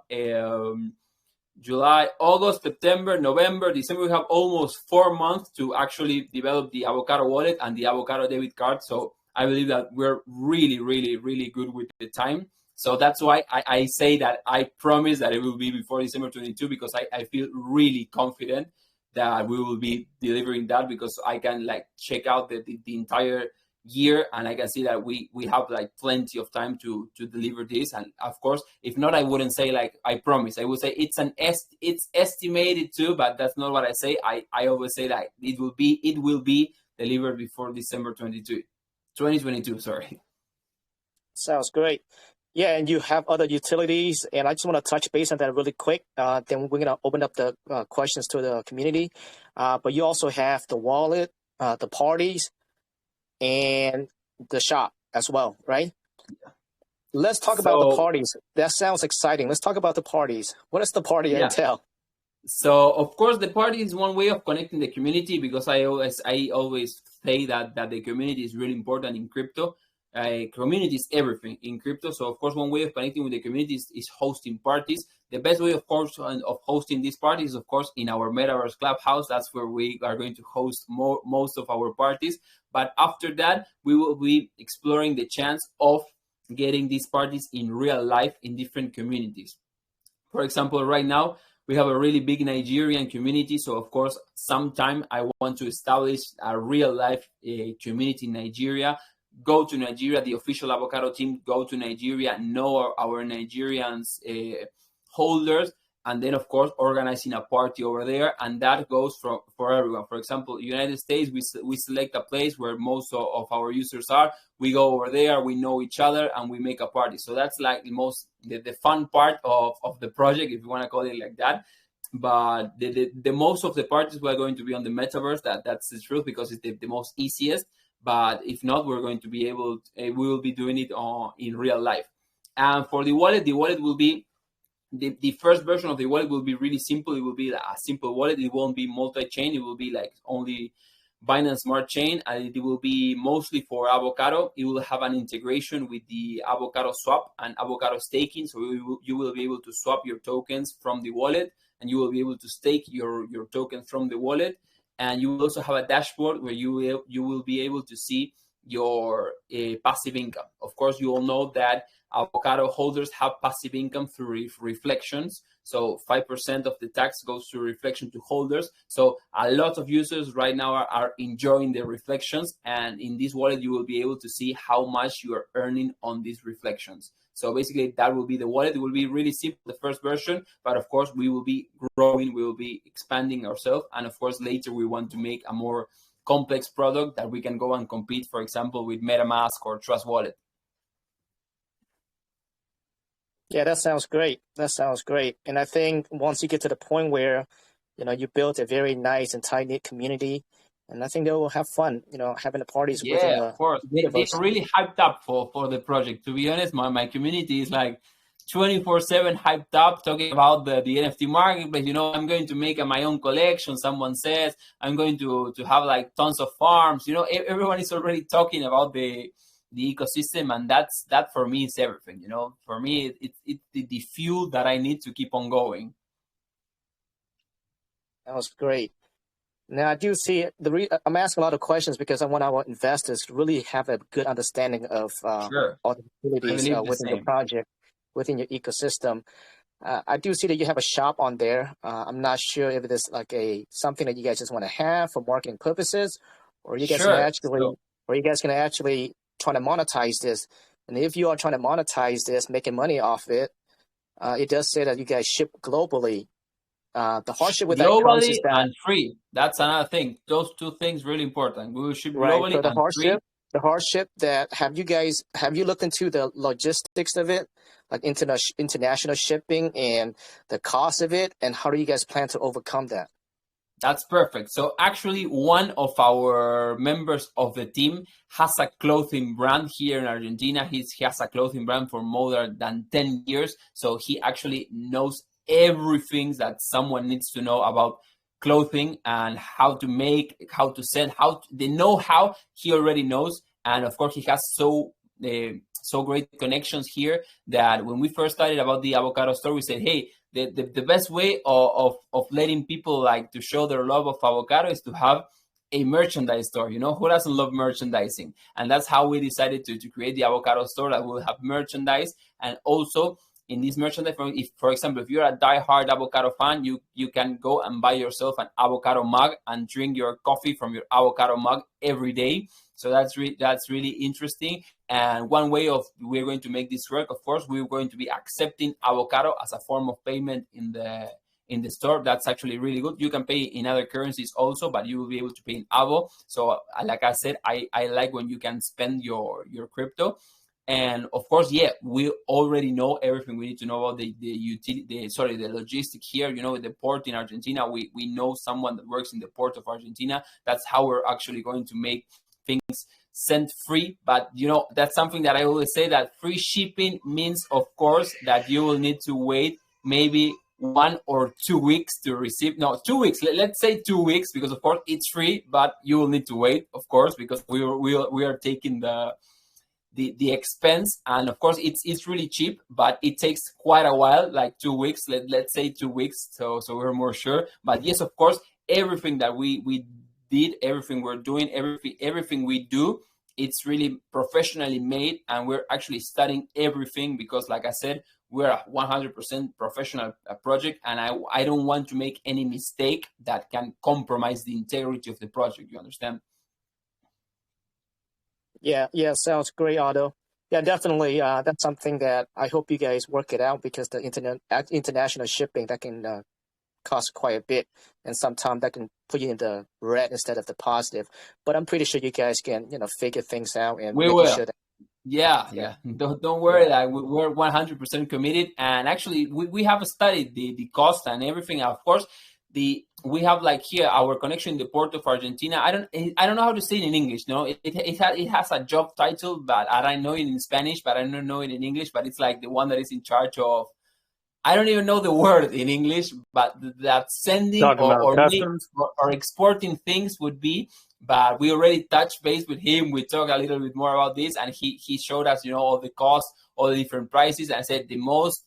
July, August, September, November, December. We have almost 4 months to actually develop the Avocado wallet and the Avocado debit card. So I believe that we're really, really, really good with the time. So that's why I say that I promise that it will be before December 22, because I feel really confident that we will be delivering that, because I can like check out the entire year, and I can see that we have like plenty of time to deliver this. And of course, if not, I wouldn't say like I promise. I would say it's estimated too, but that's not what I say. I always say that it will be delivered before December 2022. Sorry. Sounds great. Yeah, and you have other utilities, and I just want to touch base on that really quick. Then we're going to open up the questions to the community. But you also have the wallet, the parties, and the shop as well, right? Let's talk about the parties. That sounds exciting. Let's talk about the parties. What does the party entail? So of course, the party is one way of connecting the community, because I always say that the community is really important in crypto. Community is everything in crypto. So of course, one way of connecting with the community is hosting parties. The best way, of course, of hosting these parties is, of course, in our Metaverse Clubhouse. That's where we are going to host most of our parties. But after that, we will be exploring the chance of getting these parties in real life in different communities. For example, right now, we have a really big Nigerian community. So, of course, sometime I want to establish a real life community in Nigeria. Go to Nigeria, the official Avocado team, go to Nigeria, know our Nigerians holders, and then, of course, organizing a party over there. And that goes for everyone. For example, United States, we select a place where most of our users are. We go over there, we know each other, and we make a party. So that's like the fun part of the project, if you want to call it like that. But the most of the parties were going to be on the metaverse. That's the truth, because it's the most easiest. But if not, we're going to be we will be doing it in real life. And for the wallet will be, the first version of the wallet will be really simple. It will be a simple wallet. It won't be multi-chain. It will be like only Binance Smart Chain, and it will be mostly for Avocado. It will have an integration with the Avocado swap and Avocado staking. So you will be able to swap your tokens from the wallet, and you will be able to stake your tokens from the wallet. And you will also have a dashboard where you will be able to see your passive income. Of course, you all know that Avocado holders have passive income through reflections. So 5% of the tax goes to reflection to holders. So a lot of users right now are enjoying the reflections. And in this wallet, you will be able to see how much you are earning on these reflections. So basically, that will be the wallet. It will be really simple, the first version. But of course, we will be growing. We will be expanding ourselves. And of course, later we want to make a more complex product that we can go and compete, for example, with MetaMask or Trust Wallet. Yeah, that sounds great. That sounds great. And I think once you get to the point where, you build a very nice and tight-knit community, and I think they will have fun, having the parties within the of course. They're really hyped up for the project. To be honest, my community is like 24/7 hyped up, talking about the NFT marketplace. I'm going to make my own collection. Someone says I'm going to have like tons of farms. Everyone is already talking about the ecosystem, and that for me is everything. For me, it's the fuel that I need to keep on going. That was great. Now, I do see I'm asking a lot of questions because I want our investors to really have a good understanding of all the utilities within the project, within your ecosystem. I do see that you have a shop on there. I'm not sure if it is like something that you guys just want to have for marketing purposes, or you guys can actually try to monetize this. And if you are trying to monetize this, making money off it, it does say that you guys ship globally. The hardship with globally that comes is that, and free. That's another thing. Those two things really important. We will ship globally so and free. The hardship that have you looked into the logistics of it, like international shipping and the cost of it, and how do you guys plan to overcome that? That's perfect. So actually, one of our members of the team has a clothing brand here in Argentina. He has a clothing brand for more than 10 years. So he actually knows everything that someone needs to know about clothing and how to make, how to sell, the know-how he already knows. And of course, he has so great connections here that when we first started about the Avocado store, we said, hey, the best way of letting people like to show their love of avocado is to have a merchandise store. You know, who doesn't love merchandising? And that's how we decided to create the Avocado store, that will have merchandise. And also in this merchandise, if, for example, if you're a diehard avocado fan, you can go and buy yourself an avocado mug and drink your coffee from your avocado mug every day. So that's really interesting. And one way of we're going to make this work, of course, we're going to be accepting avocado as a form of payment in the store. That's actually really good. You can pay in other currencies also, but you will be able to pay in Avo. So like I said, I like when you can spend your crypto. And of course, yeah, we already know everything we need to know about the logistic here. You know, the port in Argentina, we know someone that works in the port of Argentina. That's how we're actually going to make things sent free. But you know, that's something that I always say, that free shipping means, of course, that you will need to wait maybe 1 or 2 weeks to receive. No, 2 weeks. Let's say 2 weeks, because of course it's free, but you will need to wait, of course, because we are taking the expense. And of course it's really cheap, but it takes quite a while, like 2 weeks. Let's say 2 weeks, so we're more sure. But yes, of course, everything that we did, everything we're doing, everything we do, it's really professionally made, and we're actually studying everything, because like I said, we're a 100% professional project, and I don't want to make any mistake that can compromise the integrity of the project. You understand? Yeah, sounds great, Otto. Yeah, definitely. That's something that I hope you guys work it out, because the international shipping, that can cost quite a bit, and sometimes that can put you in the red instead of the positive. But I'm pretty sure you guys can, figure things out and We make will. sure that. Yeah. Don't worry, that we're 100% committed. And actually, we have studied the cost and everything. Of course, we have, like, here our connection in the port of Argentina. I don't know how to say it in English. No, it has a job title, but I know it in Spanish, but I don't know it in English. But it's like the one that is in charge of, I don't even know the word in English, but that sending or exporting things would be. But we already touched base with him. We talked a little bit more about this, and he showed us, all the costs, all the different prices, and said the most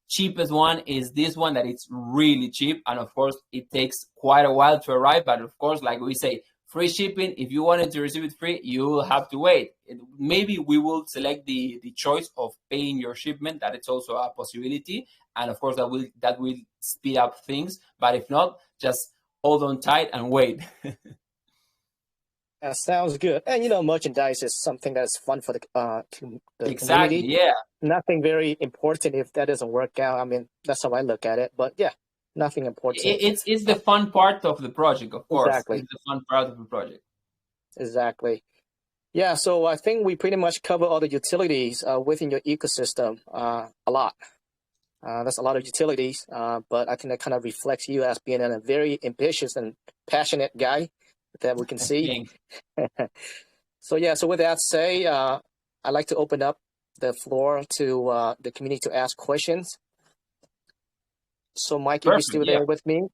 cheapest one is this one, that it's really cheap. And of course, it takes quite a while to arrive. But of course, like we say, free shipping, if you wanted to receive it free, you will have to wait. Maybe we will select the choice of paying your shipment. That it's also a possibility. And of course, that will speed up things. But if not, just hold on tight and wait. That sounds good. And merchandise is something that's fun for the Exactly, community. yeah. Nothing very important if that doesn't work out. I mean, that's how I look at it. But yeah, nothing important. It's the fun part of the project, of course. Exactly. It's the fun part of the project. Exactly. Yeah, so I think we pretty much cover all the utilities within your ecosystem a lot. That's a lot of utilities, but I think that kind of reflects you as being a very ambitious and passionate guy that we can see. So with that say, I'd like to open up the floor to the community to ask questions. So Mike, if you're still there with me.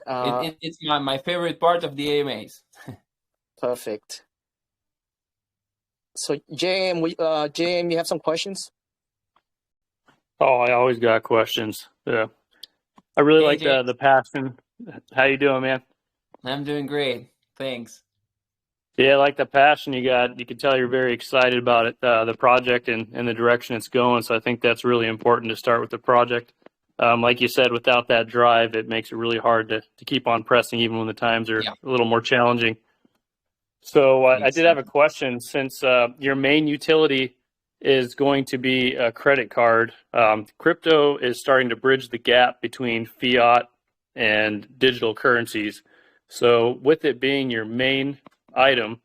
It's my favorite part of the AMAs. Perfect. So JM, you have some questions? Oh, I always got questions. Yeah. I really like the passion. How you doing, man? I'm doing great. Thanks. Yeah, I like the passion you got. You can tell you're very excited about it, the project and the direction it's going. So I think that's really important to start with the project. Like you said, without that drive, it makes it really hard to keep on pressing, even when the times are a little more challenging. So I did have a question. Since your main utility is going to be a credit card, crypto is starting to bridge the gap between fiat and digital currencies. So with it being your main item,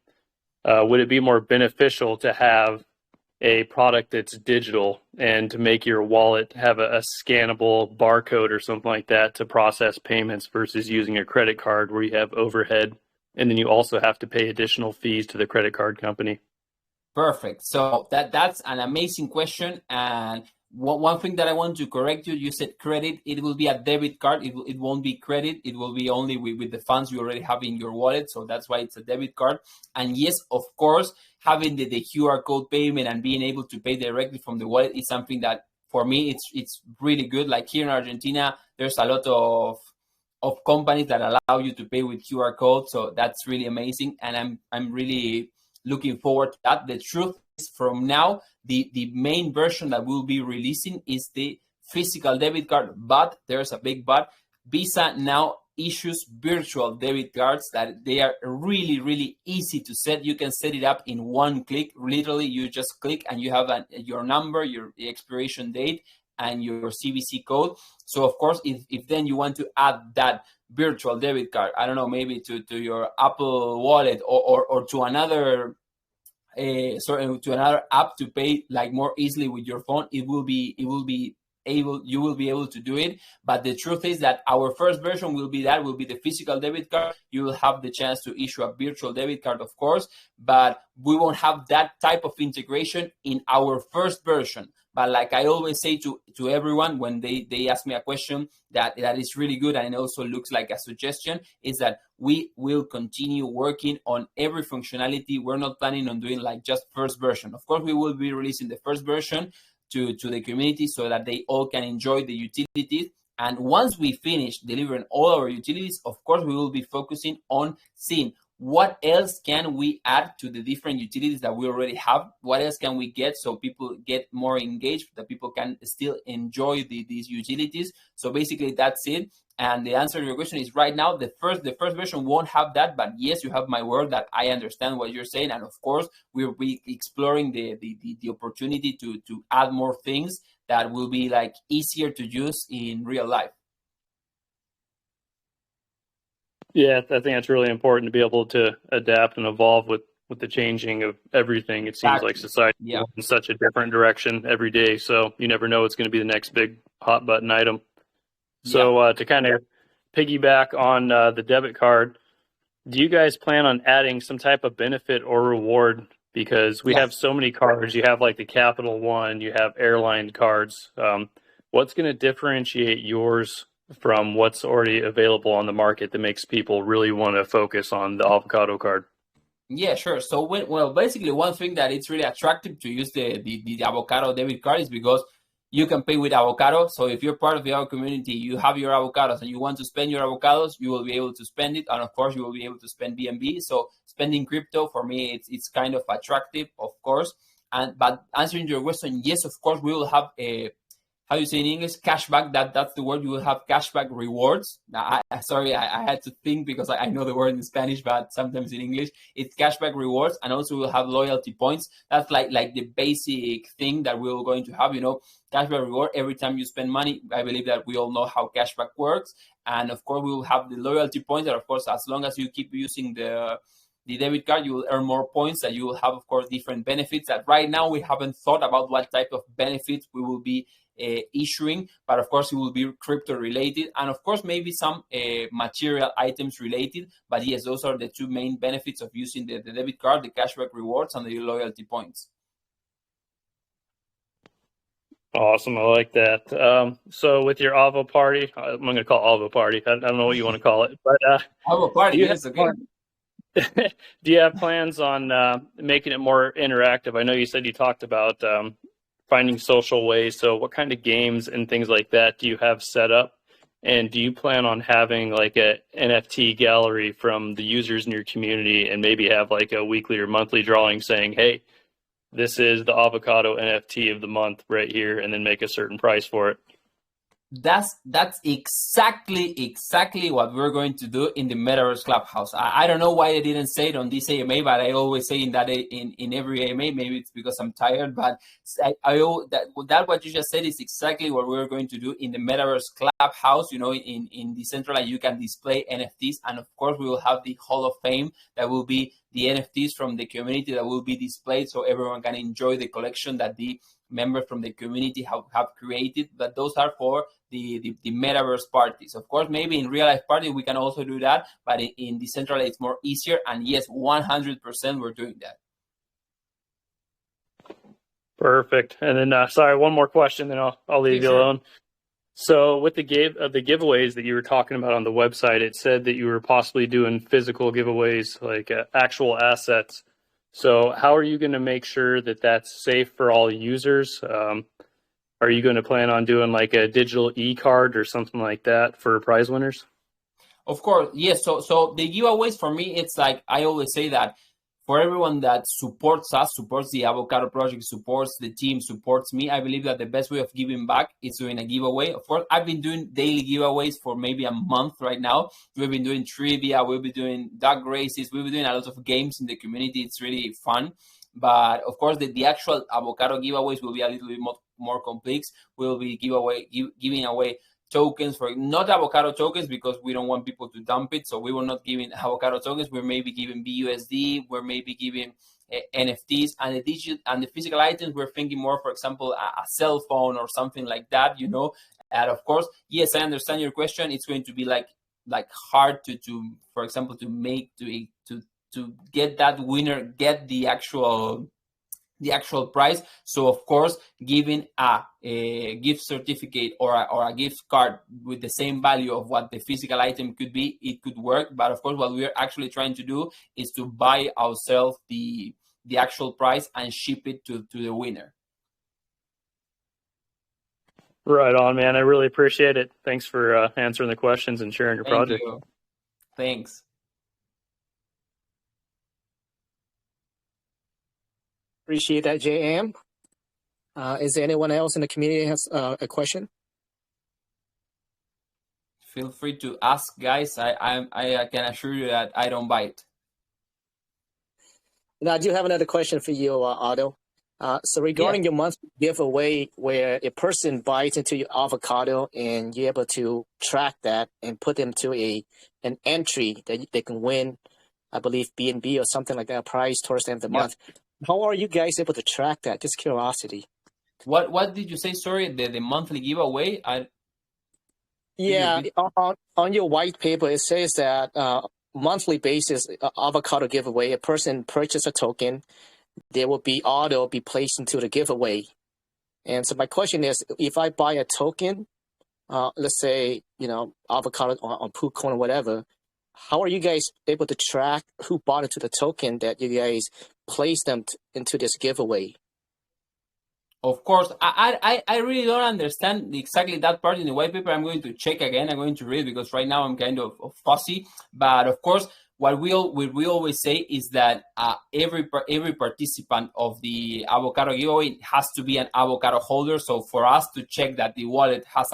would it be more beneficial to have a product that's digital and to make your wallet have a scannable barcode or something like that to process payments versus using a credit card where you have overhead and then you also have to pay additional fees to the credit card company? Perfect. So that's an amazing question. And one thing that I want to correct you said credit. It will be a debit card. It won't be credit. It will be only with the funds you already have in your wallet. So that's why it's a debit card. And yes, of course, having the QR code payment and being able to pay directly from the wallet is something that, for me, it's really good. Like here in Argentina, there's a lot of of companies that allow you to pay with QR code. So that's really amazing, and I'm really looking forward to that. The truth is, from now, the main version that we'll be releasing is the physical debit card, but there's a big but. Visa now issues virtual debit cards that they are really, really easy to set. You can set it up in one click. Literally, you just click and you have your number, your expiration date, and your CVC code. So of course, if then you want to add that virtual debit card, I don't know, maybe to your Apple Wallet or to another to another app to pay like more easily with your phone, you will be able to do it. But the truth is that our first version will be the physical debit card. You will have the chance to issue a virtual debit card, of course, but we won't have that type of integration in our first version. But like I always say to everyone when they ask me a question that is really good and it also looks like a suggestion, is that we will continue working on every functionality. We're not planning on doing like just first version. Of course, we will be releasing the first version to the community so that they all can enjoy the utilities. And once we finish delivering all our utilities, of course, we will be focusing on seeing what else can we add to the different utilities that we already have. What else can we get so people get more engaged, that people can still enjoy these utilities. So basically, that's it. And the answer to your question is, right now, the first version won't have that, but yes, you have my word that I understand what you're saying. And of course, we'll be exploring the opportunity to add more things that will be like easier to use in real life. Yeah, I think that's really important to be able to adapt and evolve with the changing of everything. It seems like society is in such a different direction every day. So you never know what's going to be the next big hot button item. So to kind of piggyback on the debit card, do you guys plan on adding some type of benefit or reward? Because we have so many cards. You have like the Capital One, you have airline cards. What's going to differentiate yours from what's already available on the market that makes people really want to focus on the Avocado card? Yeah, sure. So basically one thing that it's really attractive to use the Avocado debit card is because you can pay with Avocado. So if you're part of the Avocado community, you have your avocados and you want to spend your avocados, you will be able to spend it. And of course, you will be able to spend BNB. So spending crypto, for me, it's kind of attractive, of course. But answering your question, yes, of course, we will have how you say in English, cashback. That's the word. You will have cashback rewards. Now, I had to think because I know the word in Spanish, but sometimes in English it's cashback rewards, and also we'll have loyalty points. That's like the basic thing that we're going to have. Cashback reward every time you spend money. I believe that we all know how cashback works, and of course we will have the loyalty points. That of course, as long as you keep using the debit card, you will earn more points. That you will have, of course, different benefits. That right now we haven't thought about what type of benefits we will be issuing, but of course it will be crypto related, and of course maybe some material items related. But yes, those are the two main benefits of using the debit card: the cashback rewards and the loyalty points. Awesome, I like that. So with your Avo party, I'm going to call it Avo party. I don't know what you want to call it, but Avo party, yes, okay. Do you have plans on making it more interactive? I know you said you talked about finding social ways. So what kind of games and things like that do you have set up? And do you plan on having like a NFT gallery from the users in your community and maybe have like a weekly or monthly drawing saying, hey, this is the Avocado NFT of the month right here, and then make a certain price for it? That's exactly what we're going to do in the Metaverse Clubhouse. I don't know why I didn't say it on this AMA, but I always say in every AMA. Maybe it's because I'm tired, but that what you just said is exactly what we're going to do in the Metaverse Clubhouse. In Decentraland, you can display NFTs, and of course, we will have the Hall of Fame that will be the NFTs from the community that will be displayed, so everyone can enjoy the collection that the members from the community have created. But those are for the metaverse parties. Of course, maybe in real life party we can also do that, but in Decentraland it's more easier. And yes, 100% we're doing that. Perfect. And then sorry, one more question, then I'll leave you alone. So with the giveaways that you were talking about on the website, it said that you were possibly doing physical giveaways, like actual assets. So how are you going to make sure that that's safe for all users? Are you going to plan on doing like a digital e-card or something like that for prize winners? Of course, yes. So the giveaways for me, it's like I always say that for everyone that supports us, supports the Avocado project, supports the team, supports me, I believe that the best way of giving back is doing a giveaway. Of course, I've been doing daily giveaways for maybe a month right now. We've been doing trivia, we'll be doing dog races, we'll be doing a lot of games in the community. It's really fun. But of course, the actual Avocado giveaways will be a little bit more complex. We'll be giving away tokens for not Avocado tokens because we don't want people to dump it. So we will not giving Avocado tokens. We're maybe giving BUSD. We're maybe giving NFTs and the physical items. We're thinking more, for example, a cell phone or something like that. And of course, yes, I understand your question. It's going to be like hard to for example to get that winner, get the actual prize. So of course, giving a gift certificate or a gift card with the same value of what the physical item could be, it could work. But of course, what we're actually trying to do is to buy ourselves the actual prize and ship it to the winner. Right on, man. I really appreciate it. Thanks for answering the questions and sharing your project. You. Thanks. Appreciate that, JM. Is there anyone else in the community has a question? Feel free to ask, guys. I can assure you that I don't bite. Now, I do have another question for you, Otto. So regarding your monthly giveaway, where a person buys into your avocado and you're able to track that and put them to an entry that they can win, I believe B&B or something like that, a prize towards the end of the month. How are you guys able to track that? Just curiosity. What did you say? Sorry, the monthly giveaway. On your white paper it says that monthly basis avocado giveaway. A person purchase a token, there will be auto be placed into the giveaway. And so my question is, if I buy a token, let's say avocado on PooCoin or whatever, how are you guys able to track who bought into the token that you guys place them into this giveaway? Of course, I really don't understand exactly that part in the white paper. I'm going to check again. I'm going to read because right now I'm kind of fussy. But of course, what we always say is that every participant of the avocado giveaway has to be an avocado holder. So for us to check that the wallet has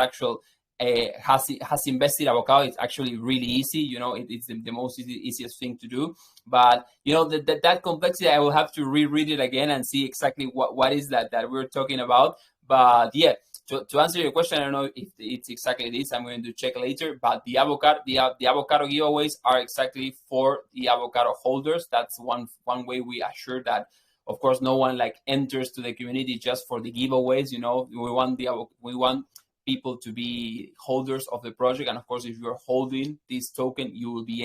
has invested avocado, it's actually really easy. It's the most easiest thing to do. But that complexity, I will have to reread it again and see exactly what is that we're talking about. But yeah, to answer your question, I don't know if it's exactly this. I'm going to check later. But the avocado giveaways are exactly for the avocado holders. That's one way we assure that. Of course, no one enters to the community just for the giveaways. We want people to be holders of the project, and of course, if you're holding this token, you will be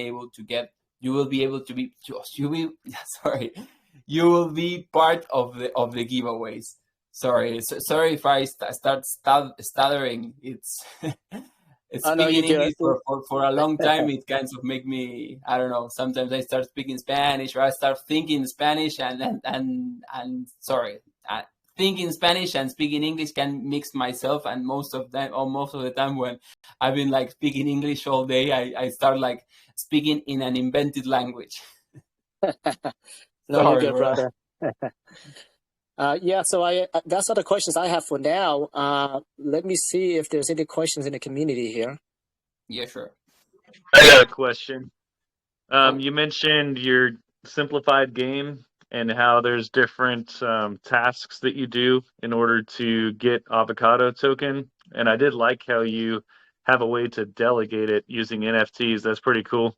part of the giveaways. Sorry if I start stuttering. It's speaking English for a long time. It kind of make me, I don't know. Sometimes I start speaking Spanish, or I start thinking Spanish, and sorry. Thinking Spanish and speaking English can mix myself, and most of the time when I've been speaking English all day, I start speaking in an invented language. No, you're good, brother. So that's all the questions I have for now. Let me see if there's any questions in the community here. Yeah, sure. I got a question. You mentioned your simplified game and how there's different tasks that you do in order to get avocado token. And I did like how you have a way to delegate it using NFTs. That's pretty cool.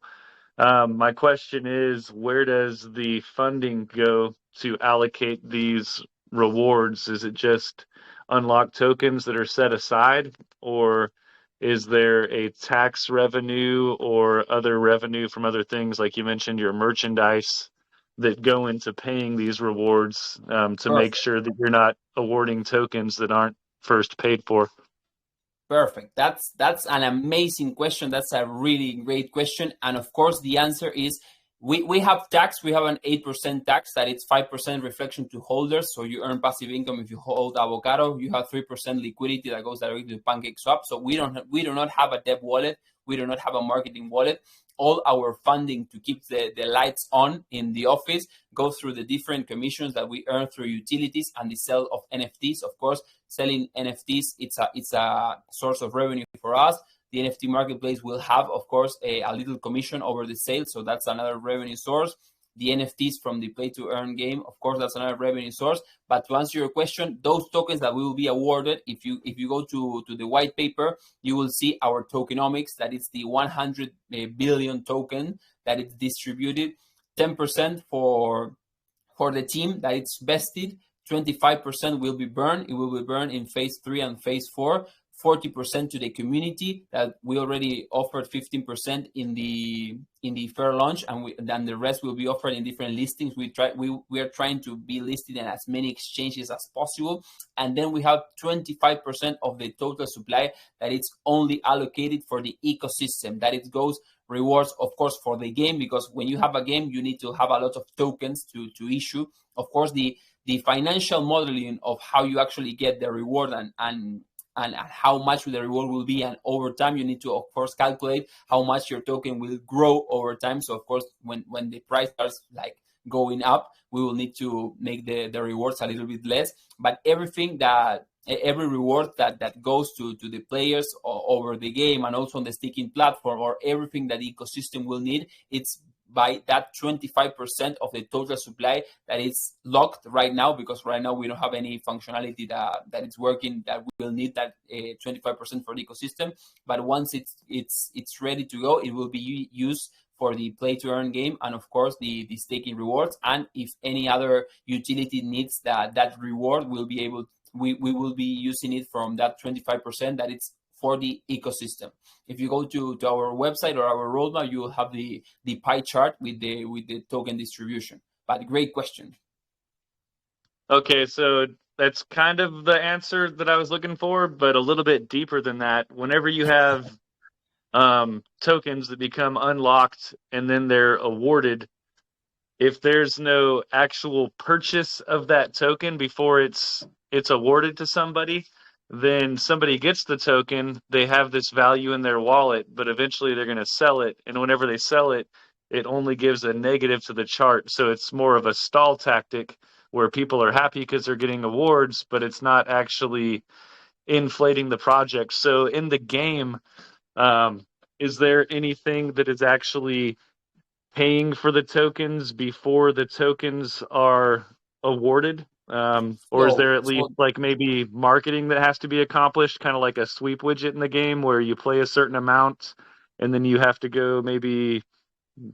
My question is, where does the funding go to allocate these rewards? Is it just unlock tokens that are set aside, or is there a tax revenue or other revenue from other things, like you mentioned, your merchandise, that go into paying these rewards to make sure that you're not awarding tokens that aren't first paid for? Perfect. That's an amazing question. That's a really great question. And of course, the answer is we have tax. We have an 8% tax that it's 5% reflection to holders. So you earn passive income if you hold avocado. You have 3% liquidity that goes directly to PancakeSwap. So we do not have a dev wallet. We do not have a marketing wallet. All our funding to keep the lights on in the office goes through the different commissions that we earn through utilities and the sale of NFTs. Of course, selling NFTs, it's a source of revenue for us. The NFT marketplace will have, of course, a little commission over the sale, so that's another revenue source. The NFTs from the play to earn game, of course, that's another revenue source. But to answer your question, those tokens that will be awarded, if you go to the white paper, you will see our tokenomics, that it's the 100 billion token that it's distributed, 10% for the team that it's vested, 25% will be burned. It will be burned in phase 3 and phase 4. 40% to the community that we already offered 15% in the fair launch, and then the rest will be offered in different listings. We are trying to be listed in as many exchanges as possible, and then we have 25% of the total supply that it's only allocated for the ecosystem, that it goes rewards, of course, for the game, because when you have a game you need to have a lot of tokens to issue. Of course, the financial modeling of how you actually get the reward and how much the reward will be, and over time you need to, of course, calculate how much your token will grow over time. So of course, when the price starts like going up, we will need to make the rewards a little bit less. But every reward that goes to the players over the game, and also on the staking platform, or everything that the ecosystem will need, it's by that 25% of the total supply that is locked right now, because right now we don't have any functionality that is working, that we will need that 25% for the ecosystem. But once it's ready to go, it will be used for the play to earn game, and of course the staking rewards. And if any other utility needs that reward, we will be using it from that 25% that it's for the ecosystem. If you go to our website or our roadmap, you will have the pie chart with the token distribution. But great question. Okay, so that's kind of the answer that I was looking for, but a little bit deeper than that. Whenever you have tokens that become unlocked and then they're awarded, if there's no actual purchase of that token before it's awarded to somebody, then somebody gets the token, they have this value in their wallet, but eventually they're going to sell it. And whenever they sell it, it only gives a negative to the chart. So it's more of a stall tactic where people are happy because they're getting awards, but it's not actually inflating the project. So in the game, is there anything that is actually paying for the tokens before the tokens are awarded? Or is there at least like maybe marketing that has to be accomplished, kind of like a sweep widget in the game where you play a certain amount and then you have to go maybe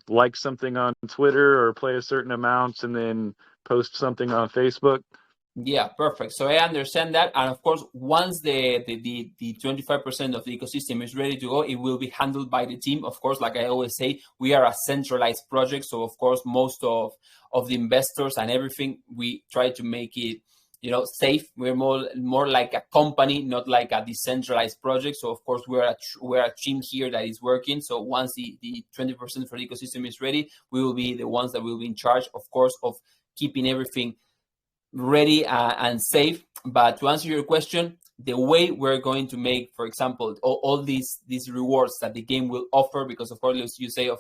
like something on Twitter or play a certain amount and then post something on Facebook? Yeah, perfect. So I understand that. And of course, once the 25% of the ecosystem is ready to go, it will be handled by the team. Of course, like I always say, we are a centralized project. So of course, most of the investors and everything, we try to make it, safe. We're more like a company, not like a decentralized project. So of course, we're a team here that is working. So once the 20% for the ecosystem is ready, we will be the ones that will be in charge, of course, of keeping everything ready and safe. But to answer your question, the way we're going to make, for example, all these rewards that the game will offer, because of course you say,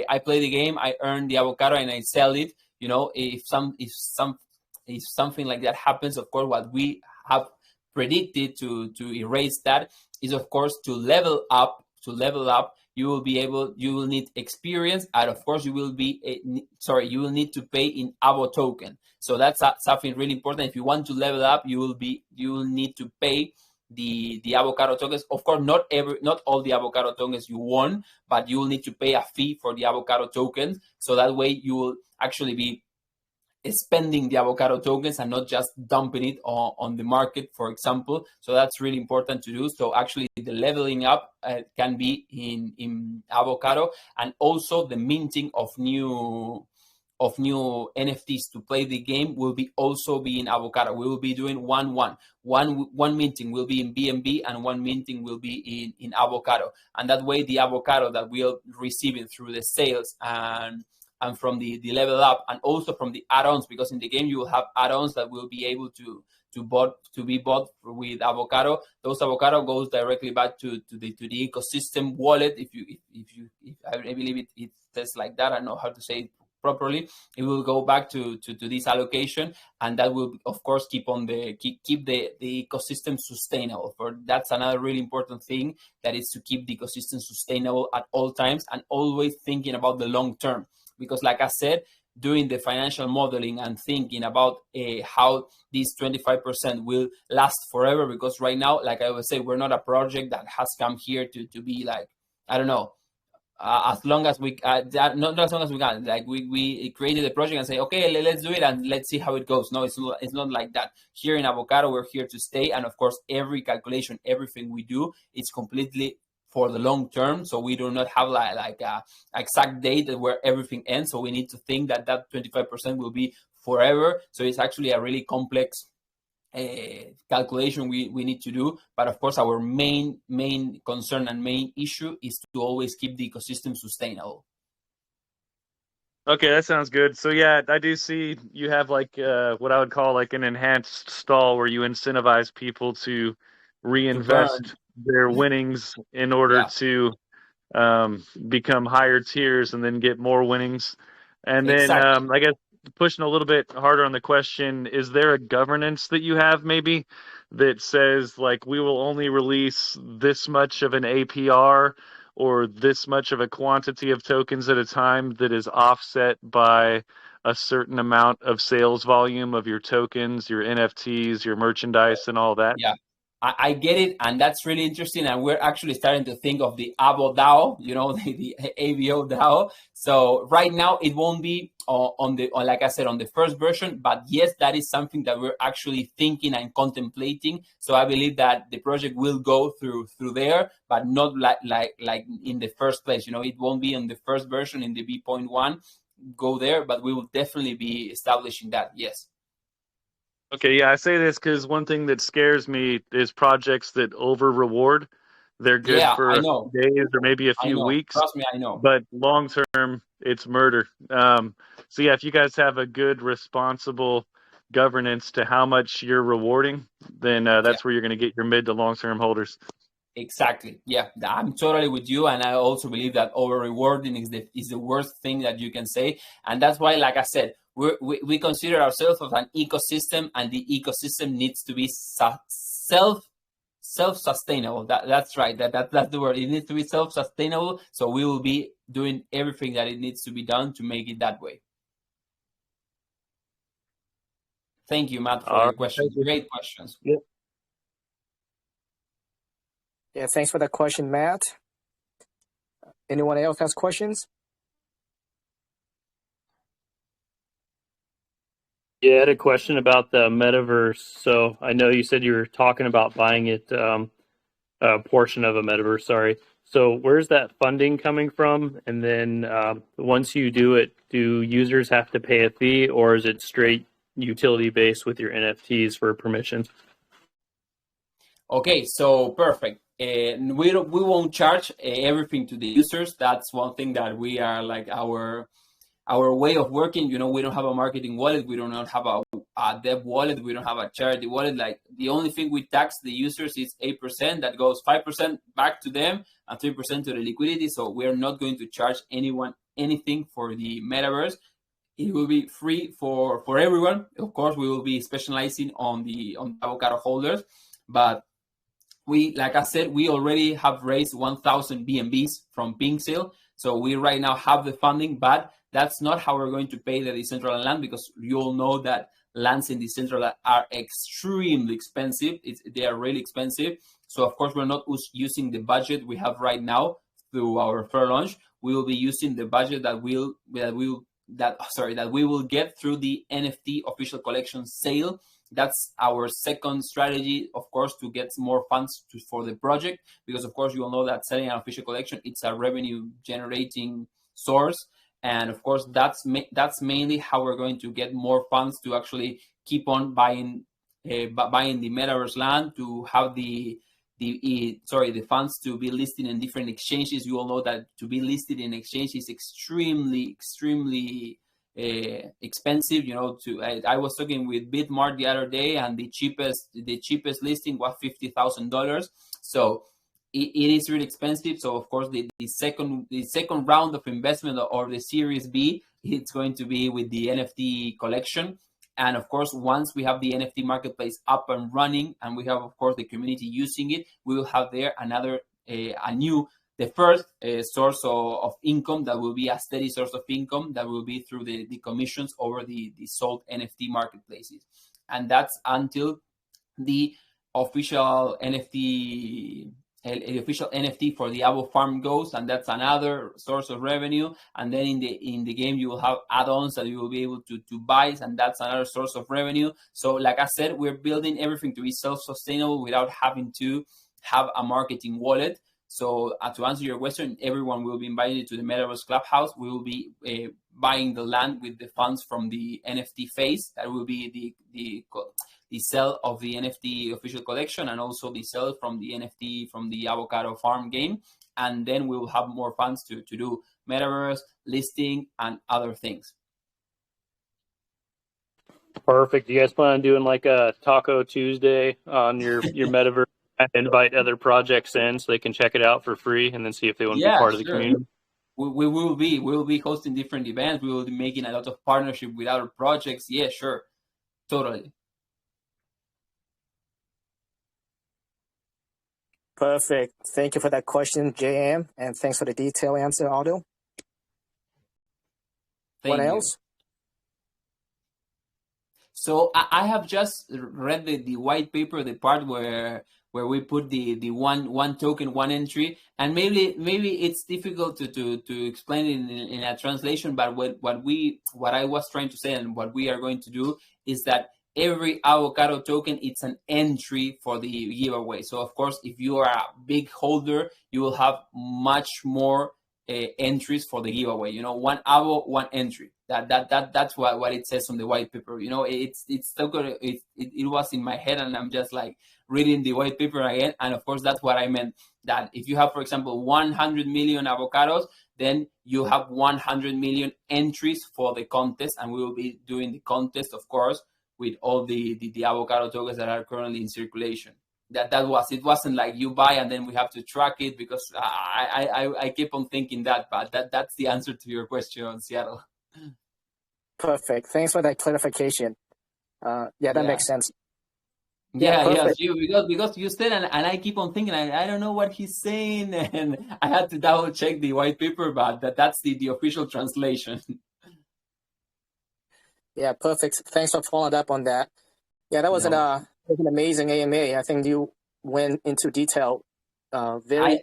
I play the game, I earn the avocado and I sell it. If something like that happens, of course, what we have predicted to erase that is, of course, to level up. You will need experience, and of course you will need to pay in Avo token. So that's something really important. If you want to level up, you will need to pay the avocado tokens. Of course, not all the avocado tokens you won, but you will need to pay a fee for the avocado tokens. So that way you will actually be spending the avocado tokens and not just dumping it on the market, for example. So that's really important to do. So actually the leveling up can be in avocado, and also the minting of new NFTs to play the game will also be in avocado. We will be doing one minting will be in BNB and one minting will be in avocado. And that way the avocado that we'll receive it through the sales and from the level up, and also from the add-ons, because in the game you will have add-ons that will be able to to be bought with Avocado. Those Avocado goes directly back to the ecosystem wallet. If I believe it says like that. I don't know how to say it properly. It will go back to this allocation, and that will of course keep the ecosystem sustainable. For that's another really important thing, that is to keep the ecosystem sustainable at all times and always thinking about the long term. Because like I said, doing the financial modeling and thinking about how this 25% will last forever, because right now, like I would say, we're not a project that has come here to be like, I don't know, as long as we not as long as we can, like we created the project and say, okay, let's do it and let's see how it goes. No, it's not like that. Here in Avocado, we're here to stay, and of course every calculation, everything we do is completely for the long term. So we do not have like a exact date where everything ends. So we need to think that 25% will be forever. So it's actually a really complex calculation we need to do. But of course, our main concern and main issue is to always keep the ecosystem sustainable. Okay, that sounds good. So yeah, I do see you have like what I would call like an enhanced stall where you incentivize people to reinvest their winnings in order to become higher tiers and then get more winnings. And then Exactly. I guess pushing a little bit harder on the question, is there a governance that you have maybe that says like we will only release this much of an APR or this much of a quantity of tokens at a time that is offset by a certain amount of sales volume of your tokens, your NFTs, your merchandise, and all that? Yeah, I get it, and that's really interesting. And we're actually starting to think of the Avo DAO, the AVO DAO. So right now it won't be on like I said, on the first version, but yes, that is something that we're actually thinking and contemplating. So I believe that the project will go through there, but not like in the first place. It won't be in the first version in the V.1 go there, but we will definitely be establishing that. Yes. Okay, yeah, I say this because one thing that scares me is projects that over reward. They're good for I a know. few days or maybe a few weeks. Trust me, I know. But long term, it's murder. So yeah, if you guys have a good, responsible governance to how much you're rewarding, then that's where you're going to get your mid to long term holders. Exactly. Yeah, I'm totally with you, and I also believe that over rewarding is the worst thing that you can say, and that's why, like I said, we consider ourselves as an ecosystem, and the ecosystem needs to be self-sustainable. That's right. That's the word. It needs to be self-sustainable. So we will be doing everything that it needs to be done to make it that way. Thank you, Matt, for your questions. Great questions. Yeah. Yeah, thanks for that question, Matt. Anyone else has questions? Yeah, I had a question about the metaverse. So I know you said you were talking about buying it, a portion of a metaverse, sorry. So where's that funding coming from? And then once you do it, do users have to pay a fee, or is it straight utility based with your NFTs for permission? Okay, so perfect. We won't charge everything to the users. That's one thing that we are like our way of working. We don't have a marketing wallet. We do not have a dev wallet. We don't have a charity wallet. Like the only thing we tax the users is 8%. That goes 5% back to them and 3% to the liquidity. So we're not going to charge anyone anything for the metaverse. It will be free for everyone. Of course, we will be specializing on the Avocado holders, but like I said, we already have raised 1,000 BNBs from Pink-Seal. So we right now have the funding, but that's not how we're going to pay the decentralized land, because you all know that lands in decentralized are extremely expensive. They are really expensive. So of course, we're not using the budget we have right now through our fair launch. We will be using the budget that we will get through the NFT official collection sale. That's our second strategy, of course, to get more funds for the project, because of course you all know that selling an official collection, it's a revenue generating source, and of course that's mainly how we're going to get more funds to actually keep on buying the metaverse land, to have the funds to be listed in different exchanges. You all know that to be listed in exchange is extremely expensive. I was talking with Bitmart the other day, and the cheapest listing was $50,000. So it is really expensive. So of course the second round of investment, or the Series B, it's going to be with the NFT collection. And of course, once we have the NFT marketplace up and running, and we have, of course, the community using it, we will have there the first source of income that will be a steady source of income that will be through the commissions over the sold NFT marketplaces. And that's until the official NFT for the Avo Farm goes, and that's another source of revenue. And then in the game you will have add-ons that you will be able to buy, and that's another source of revenue. So like I said, we're building everything to be self-sustainable without having to have a marketing wallet. So to answer your question, everyone will be invited to the Metaverse Clubhouse. We will be buying the land with the funds from the NFT phase. That will be the sale of the NFT official collection, and also the sale from the NFT from the Avocado Farm game. And then we will have more funds to do Metaverse, listing, and other things. Perfect. You guys plan on doing like a Taco Tuesday on your Metaverse? Invite other projects in so they can check it out for free, and then see if they want to be part of the community. We will be hosting different events. We will be making a lot of partnership with other projects. Yeah, sure. Totally. Perfect. Thank you for that question, JM, and thanks for the detailed answer, Aldo. What else? So I have just read the white paper, the part where we put the one token, one entry, and maybe it's difficult to explain it in a translation. But what I was trying to say, and what we are going to do, is that every Avocado token, it's an entry for the giveaway. So of course, if you are a big holder, you will have much more entries for the giveaway. One Avo, one entry. That's what it says on the white paper. It's so good. It was in my head, and I'm just like reading the white paper again. And of course, that's what I meant. That if you have, for example, 100 million avocados, then you have 100 million entries for the contest, and we will be doing the contest, of course, with all the avocado tokens that are currently in circulation. It wasn't like you buy and then we have to track it, because I keep on thinking that, but that's the answer to your question, Seattle. Perfect. Thanks for that clarification. That makes sense. Yes, because you said, and I keep on thinking, I don't know what he's saying, and I had to double check the white paper, but that's the official translation. Yeah, perfect. Thanks for following up on that. Yeah, that was an amazing AMA. I think you went into detail. I like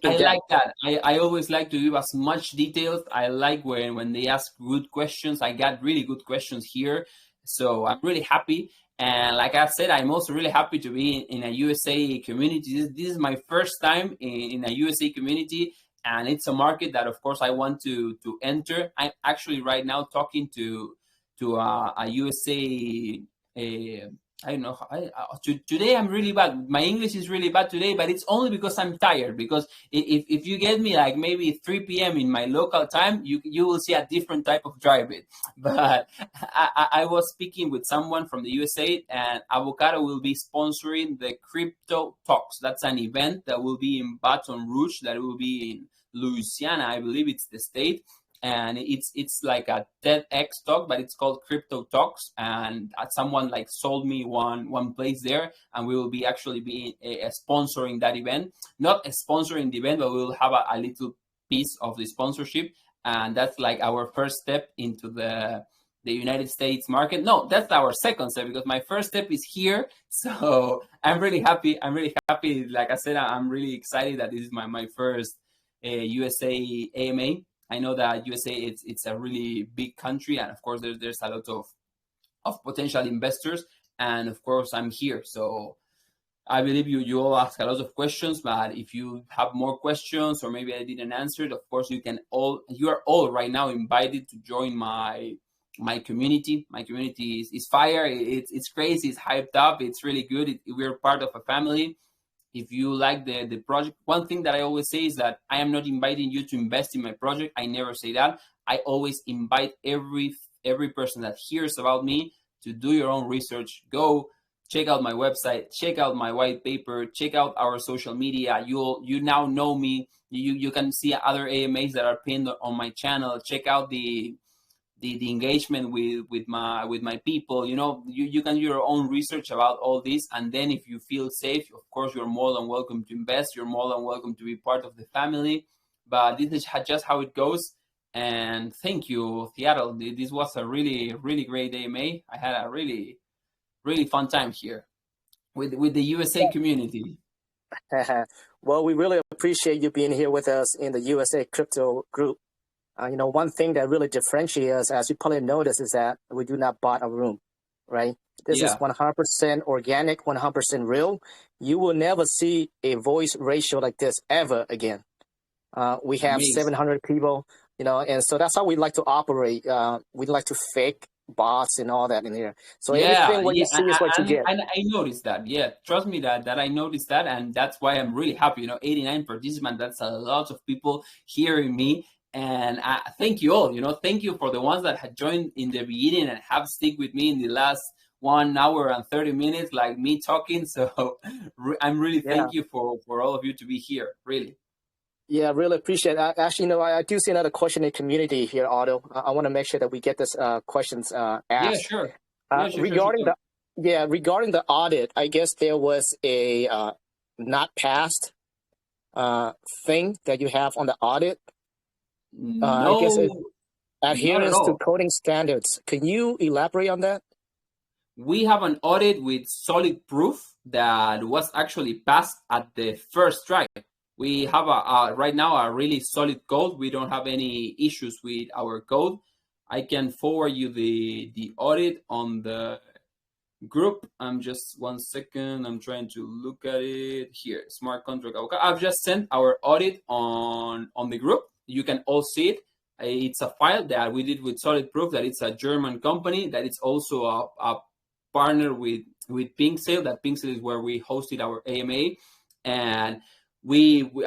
that. I always like to give as much details. I like when they ask good questions. I got really good questions here, so I'm really happy. And like I said, I'm also really happy to be in a USA community. This is my first time in a USA community, and it's a market that, of course, I want to enter. I'm actually right now talking to a USA. I don't know. Today I'm really bad. My English is really bad today, but it's only because I'm tired. Because if you get me like maybe 3 p.m. in my local time, you will see a different type of drive it. But I was speaking with someone from the USA, and Avocado will be sponsoring the Crypto Talks. That's an event that will be in Baton Rouge. That will be in Louisiana, I believe it's the state. And it's like a TEDx talk, but it's called Crypto Talks. And someone like sold me one place there, and we will be actually sponsoring that event. Not sponsoring the event, but we will have a little piece of the sponsorship. And that's like our first step into the United States market. No, that's our second step, because my first step is here. So I'm really happy. Like I said, I'm really excited that this is my first USA AMA. I know that USA it's a really big country, and of course there's a lot of potential investors, and of course I'm here. So I believe you all ask a lot of questions, but if you have more questions or maybe I didn't answer it, of course you are all right now invited to join my community. My community is fire. It's crazy. It's hyped up. It's really good. We're part of a family. If you like the project, one thing that I always say is that I am not inviting you to invest in my project. I never say that. I always invite every person that hears about me to do your own research. Go check out my website, check out my white paper, check out our social media. You now know me. You can see other AMAs that are pinned on my channel. Check out the engagement with my people. You can do your own research about all this, and then if you feel safe, of course, you're more than welcome to invest. You're more than welcome to be part of the family. But this is just how it goes. And thank you, Seattle. This was a really, really great AMA. I had a really, really fun time here with the USA community. Well, we really appreciate you being here with us in the USA Crypto Group. One thing that really differentiates us, as you probably noticed, is that we do not bot a room, right? This is 100% organic, 100% real. You will never see a voice ratio like this ever again. We have 700 people, and so that's how we like to operate. We like to fake bots and all that in here. So everything what you see is what you get. And I noticed that. Yeah, trust me that I noticed that, and that's why I'm really happy. 89 participants. That's a lot of people hearing me. And thank you all. Thank you for the ones that had joined in the beginning and have stick with me in the last 1 hour and 30 minutes, like me talking. So I'm really thank you for all of you to be here. Really. Yeah, really appreciate it. Actually, I do see another question in the community here, Otto. I want to make sure that we get this questions asked. Yeah, sure. Regarding the audit, I guess there was a not passed thing that you have on the audit. No, I guess it's adherence to coding standards. Can you elaborate on that? We have an audit with solid proof that was actually passed at the first try. We have right now a really solid code. We don't have any issues with our code. I can forward you the audit on the group. Just 1 second. I'm trying to look at it here. Smart contract. Okay. I've just sent our audit on the group. You can all see it. It's a file that we did with solid proof that it's a German company, that it's also a partner with Pinksale. That Pinksale is where we hosted our AMA, and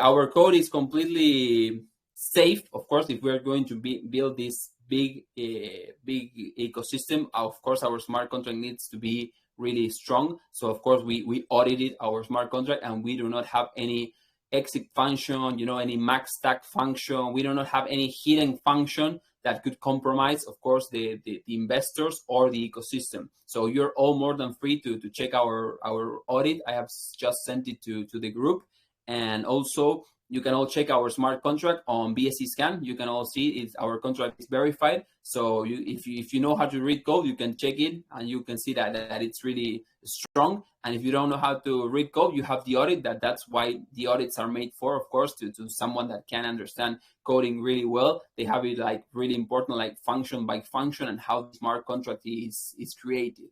our code is completely safe. Of course, if we're going to build this big ecosystem, of course our smart contract needs to be really strong. So of course we audited our smart contract, and we do not have any exit function, any max stack function. We do not have any hidden function that could compromise, of course, the investors or the ecosystem. So you're all more than free to check our audit. I have just sent it to the group. And also, you can all check our smart contract on BSC Scan. You can all see our contract is verified. So if you know how to read code, you can check it, and you can see that it's really strong. And if you don't know how to read code, you have the audit. That's why the audits are made for, of course, to someone that can understand coding really well. They have it like really important, like function by function, and how the smart contract is created.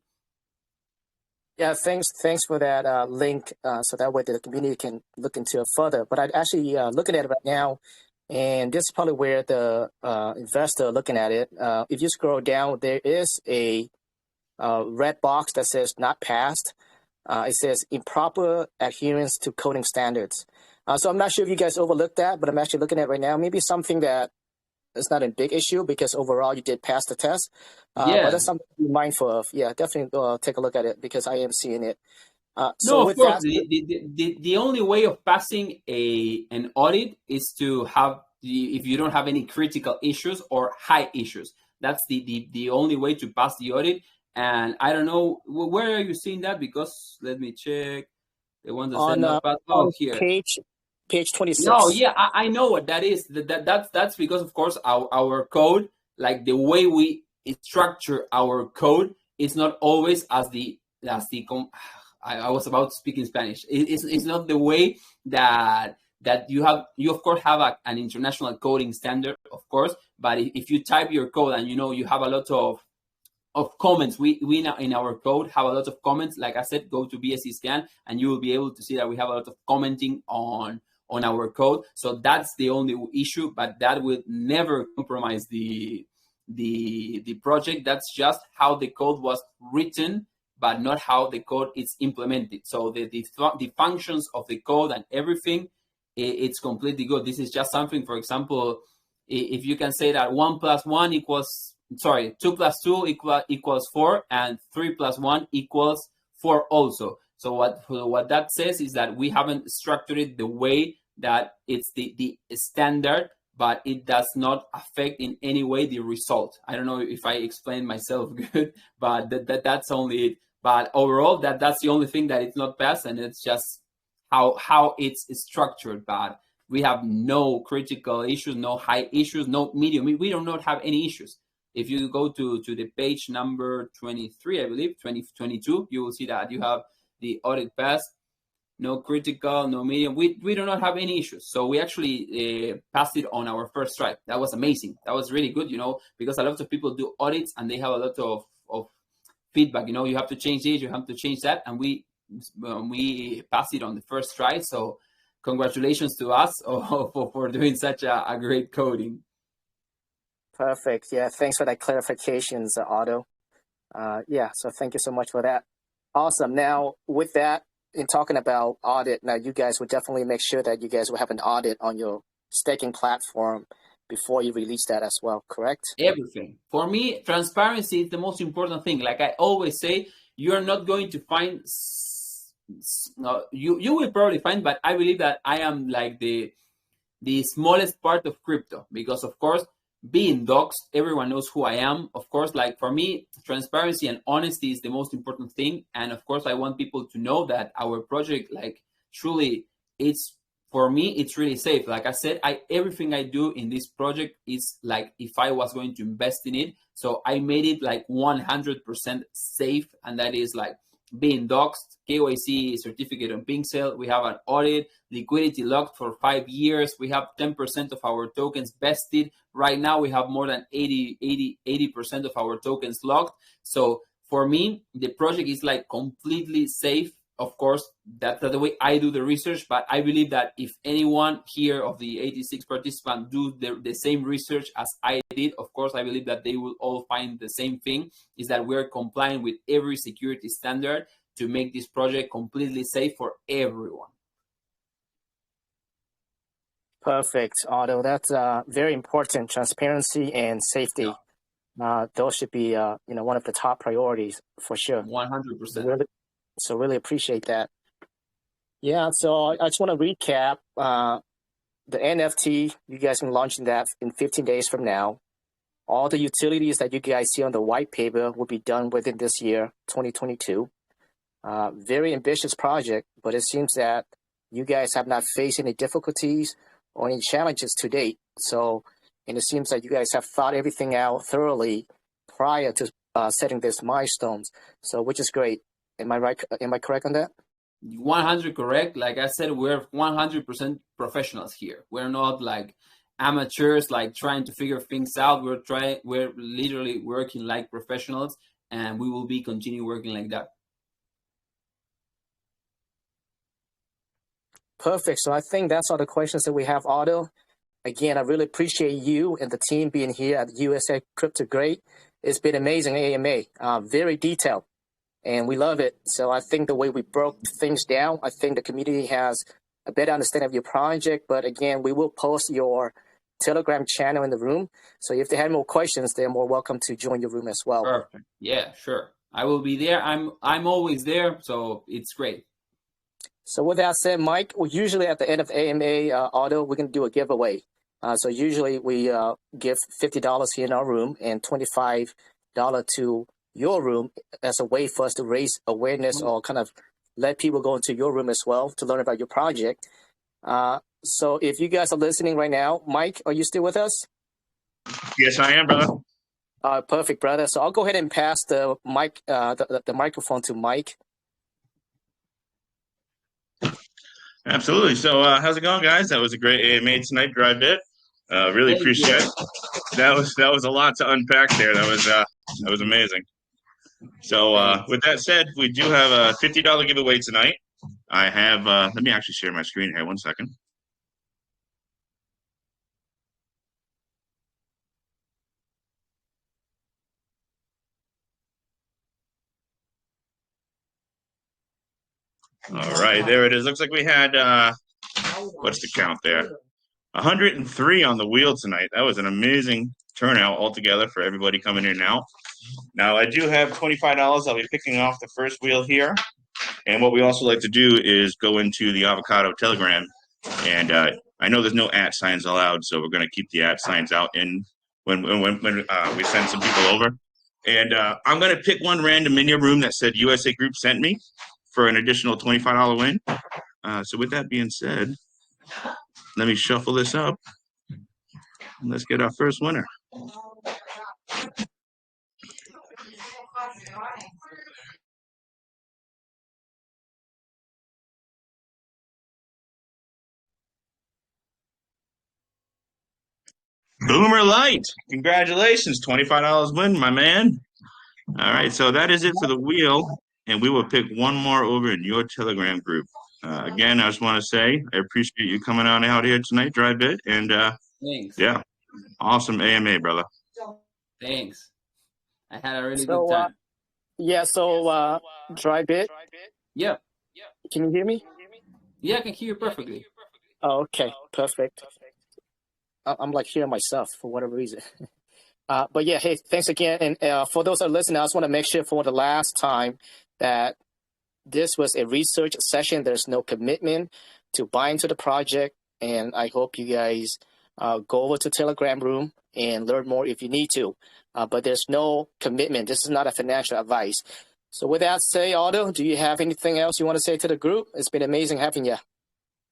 Yeah, thanks for that link, so that way the community can look into it further. But I'm actually looking at it right now, and this is probably where the investor looking at it. If you scroll down, there is a red box that says not passed. It says improper adherence to coding standards. So I'm not sure if you guys overlooked that, but I'm actually looking at it right now. Maybe something that is not a big issue because overall you did pass the test. But that's something to be mindful of. Yeah, definitely take a look at it because I am seeing it. No, of course. The only way of passing an audit is to have if you don't have any critical issues or high issues. That's the only way to pass the audit. And I don't know, where are you seeing that? Because let me check. The one that said not passed. Oh, here. Page 26. No, yeah, I know what that is. That's because, of course, our code, like the way we structure our code, is not always as the I was about to speak in Spanish. It's not the way that you of course have an international coding standard, of course. But if you type your code and you have a lot of comments, we now in our code have a lot of comments. Like I said, go to BSC Scan and you will be able to see that we have a lot of commenting on our code. So that's the only issue, but that will never compromise the project. That's just how the code was written, but not how the code is implemented. So the functions of the code and everything, it's completely good. This is just something, for example, if you can say that 1 plus 1 equals, sorry, 2 plus 2 equals 4, and 3 plus 1 equals 4 also. So what that says is that we haven't structured it the way that it's the standard, but it does not affect in any way the result. I don't know if I explained myself good, but that's only it. But overall, that's the only thing that it's not passed, and it's just how it's structured. But we have no critical issues, no high issues, no medium. We do not have any issues. If you go to the page number 23, I believe, 2022, you will see that you have the audit pass, no critical, no medium. We do not have any issues. So we actually passed it on our first try. That was amazing. That was really good, because a lot of people do audits and they have a lot of feedback. You have to change this, you have to change that. And we passed it on the first try. So congratulations to us for doing such a great coding. Perfect. Yeah, thanks for that clarifications, Otto. So thank you so much for that. Awesome. Now, with that, in talking about audit, now you guys would definitely make sure that you guys will have an audit on your staking platform before you release that as well, correct? Everything. For me, transparency is the most important thing. Like I always say, you're not going to find, you will probably find, but I believe that I am like the smallest part of crypto, because of course, being doxed, everyone knows who I am. Of course, like for me, transparency and honesty is the most important thing. And of course, I want people to know that our project, like truly, for me, it's really safe. Like I said, everything I do in this project is like if I was going to invest in it. So I made it like 100% safe. And that is like being doxed, KYC certificate on Pinkcell. We have an audit, liquidity locked for 5 years. We have 10% of our tokens vested. Right now, we have more than 80% of our tokens locked. So for me, the project is like completely safe. Of course, that's the way I do the research, but I believe that if anyone here of the 86 participants do the same research as I did, of course, I believe that they will all find the same thing, is that we're complying with every security standard to make this project completely safe for everyone. Perfect, Otto. That's very important. Transparency and safety. Yeah. Those should be, one of the top priorities for sure. 100%. So really appreciate that. Yeah, so I just want to recap the NFT. You guys are launching that in 15 days from now. All the utilities that you guys see on the white paper will be done within this year, 2022. Very ambitious project, but it seems that you guys have not faced any difficulties or any challenges to date. And it seems that you guys have thought everything out thoroughly prior to setting these milestones. So, which is great. Am I right? Am I correct on that? 100 correct. Like I said, we're 100% professionals here. We're not like amateurs, like trying to figure things out. We're literally working like professionals, and we will be continue working like that. Perfect. So I think that's all the questions that we have, Otto. Again, I really appreciate you and the team being here at USA Crypto Great. It's been amazing AMA, very detailed. And we love it. So I think the way we broke things down, I think the community has a better understanding of your project. But again, we will post your Telegram channel in the room. So if they have more questions, they're more welcome to join your room as well. Perfect. Yeah, sure. I will be there. I'm always there. So it's great. So with that said, Mike, usually at the end of AMA, Otto, we're going to do a giveaway. So usually we give $50 here in our room and $25 to your room as a way for us to raise awareness or kind of let people go into your room as well to learn about your project. So if you guys are listening right now, Mike, are you still with us? Yes, I am, brother. Perfect, brother. So I'll go ahead and pass the mic, the microphone to Mike. Absolutely. So how's it going, guys? That was a great AMA tonight, Dry Bit. Really appreciate it. That was a lot to unpack there. That was amazing. So with that said, we do have a $50 giveaway tonight. I have, let me actually share my screen here. 1 second. All right, there it is. Looks like we had, what's the count there? 103 on the wheel tonight. That was an amazing turnout altogether for everybody coming in and out. Now, I do have $25. I'll be picking off the first wheel here. And what we also like to do is go into the Avocado Telegram. And I know there's no @ allowed, so we're going to keep the @ out in when we send some people over. And I'm going to pick one random in your room that said USA Group sent me for an additional $25 win. So with that being said, let me shuffle this up. And let's get our first winner. Boomer Light, congratulations, $25 win, my man. All right, so that is it for the wheel, and we will pick one more over in your Telegram group. Again, I just want to say I appreciate you coming on out here tonight, Debit, and Thanks. yeah, awesome AMA, brother. Thanks. I had a really good time. So Debit. Yeah. Can you hear me? Yeah, I can hear you perfectly. Oh, okay, perfect. I'm like hearing myself for whatever reason. But yeah, hey, thanks again. And for those that are listening, I just want to make sure for the last time that this was a research session. There's no commitment to buy into the project. And I hope you guys go over to Telegram room and learn more if you need to. But there's no commitment. This is not a financial advice. So with that said, Aldo, do you have anything else you want to say to the group? It's been amazing having you.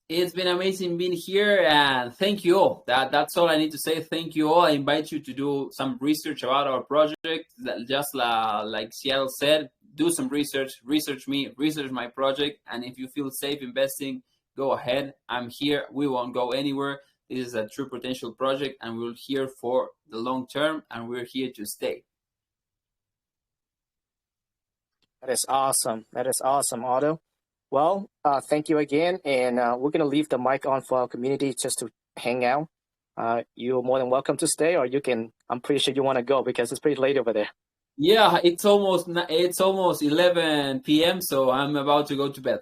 It's been amazing being here, and thank you all. That's all I need to say. Thank you all. I invite you to do some research about our project. Just like Seattle said, do some research. Research me, research my project, and if you feel safe investing, go ahead. I'm here. We won't go anywhere. This is a true potential project, and we're here for the long term, and we're here to stay. That is awesome. That is awesome, Aldo. Well, thank you again, and we're going to leave the mic on for our community just to hang out. You're more than welcome to stay, or you can, I'm pretty sure you want to go because it's pretty late over there. Yeah, it's almost 11 p.m., so I'm about to go to bed.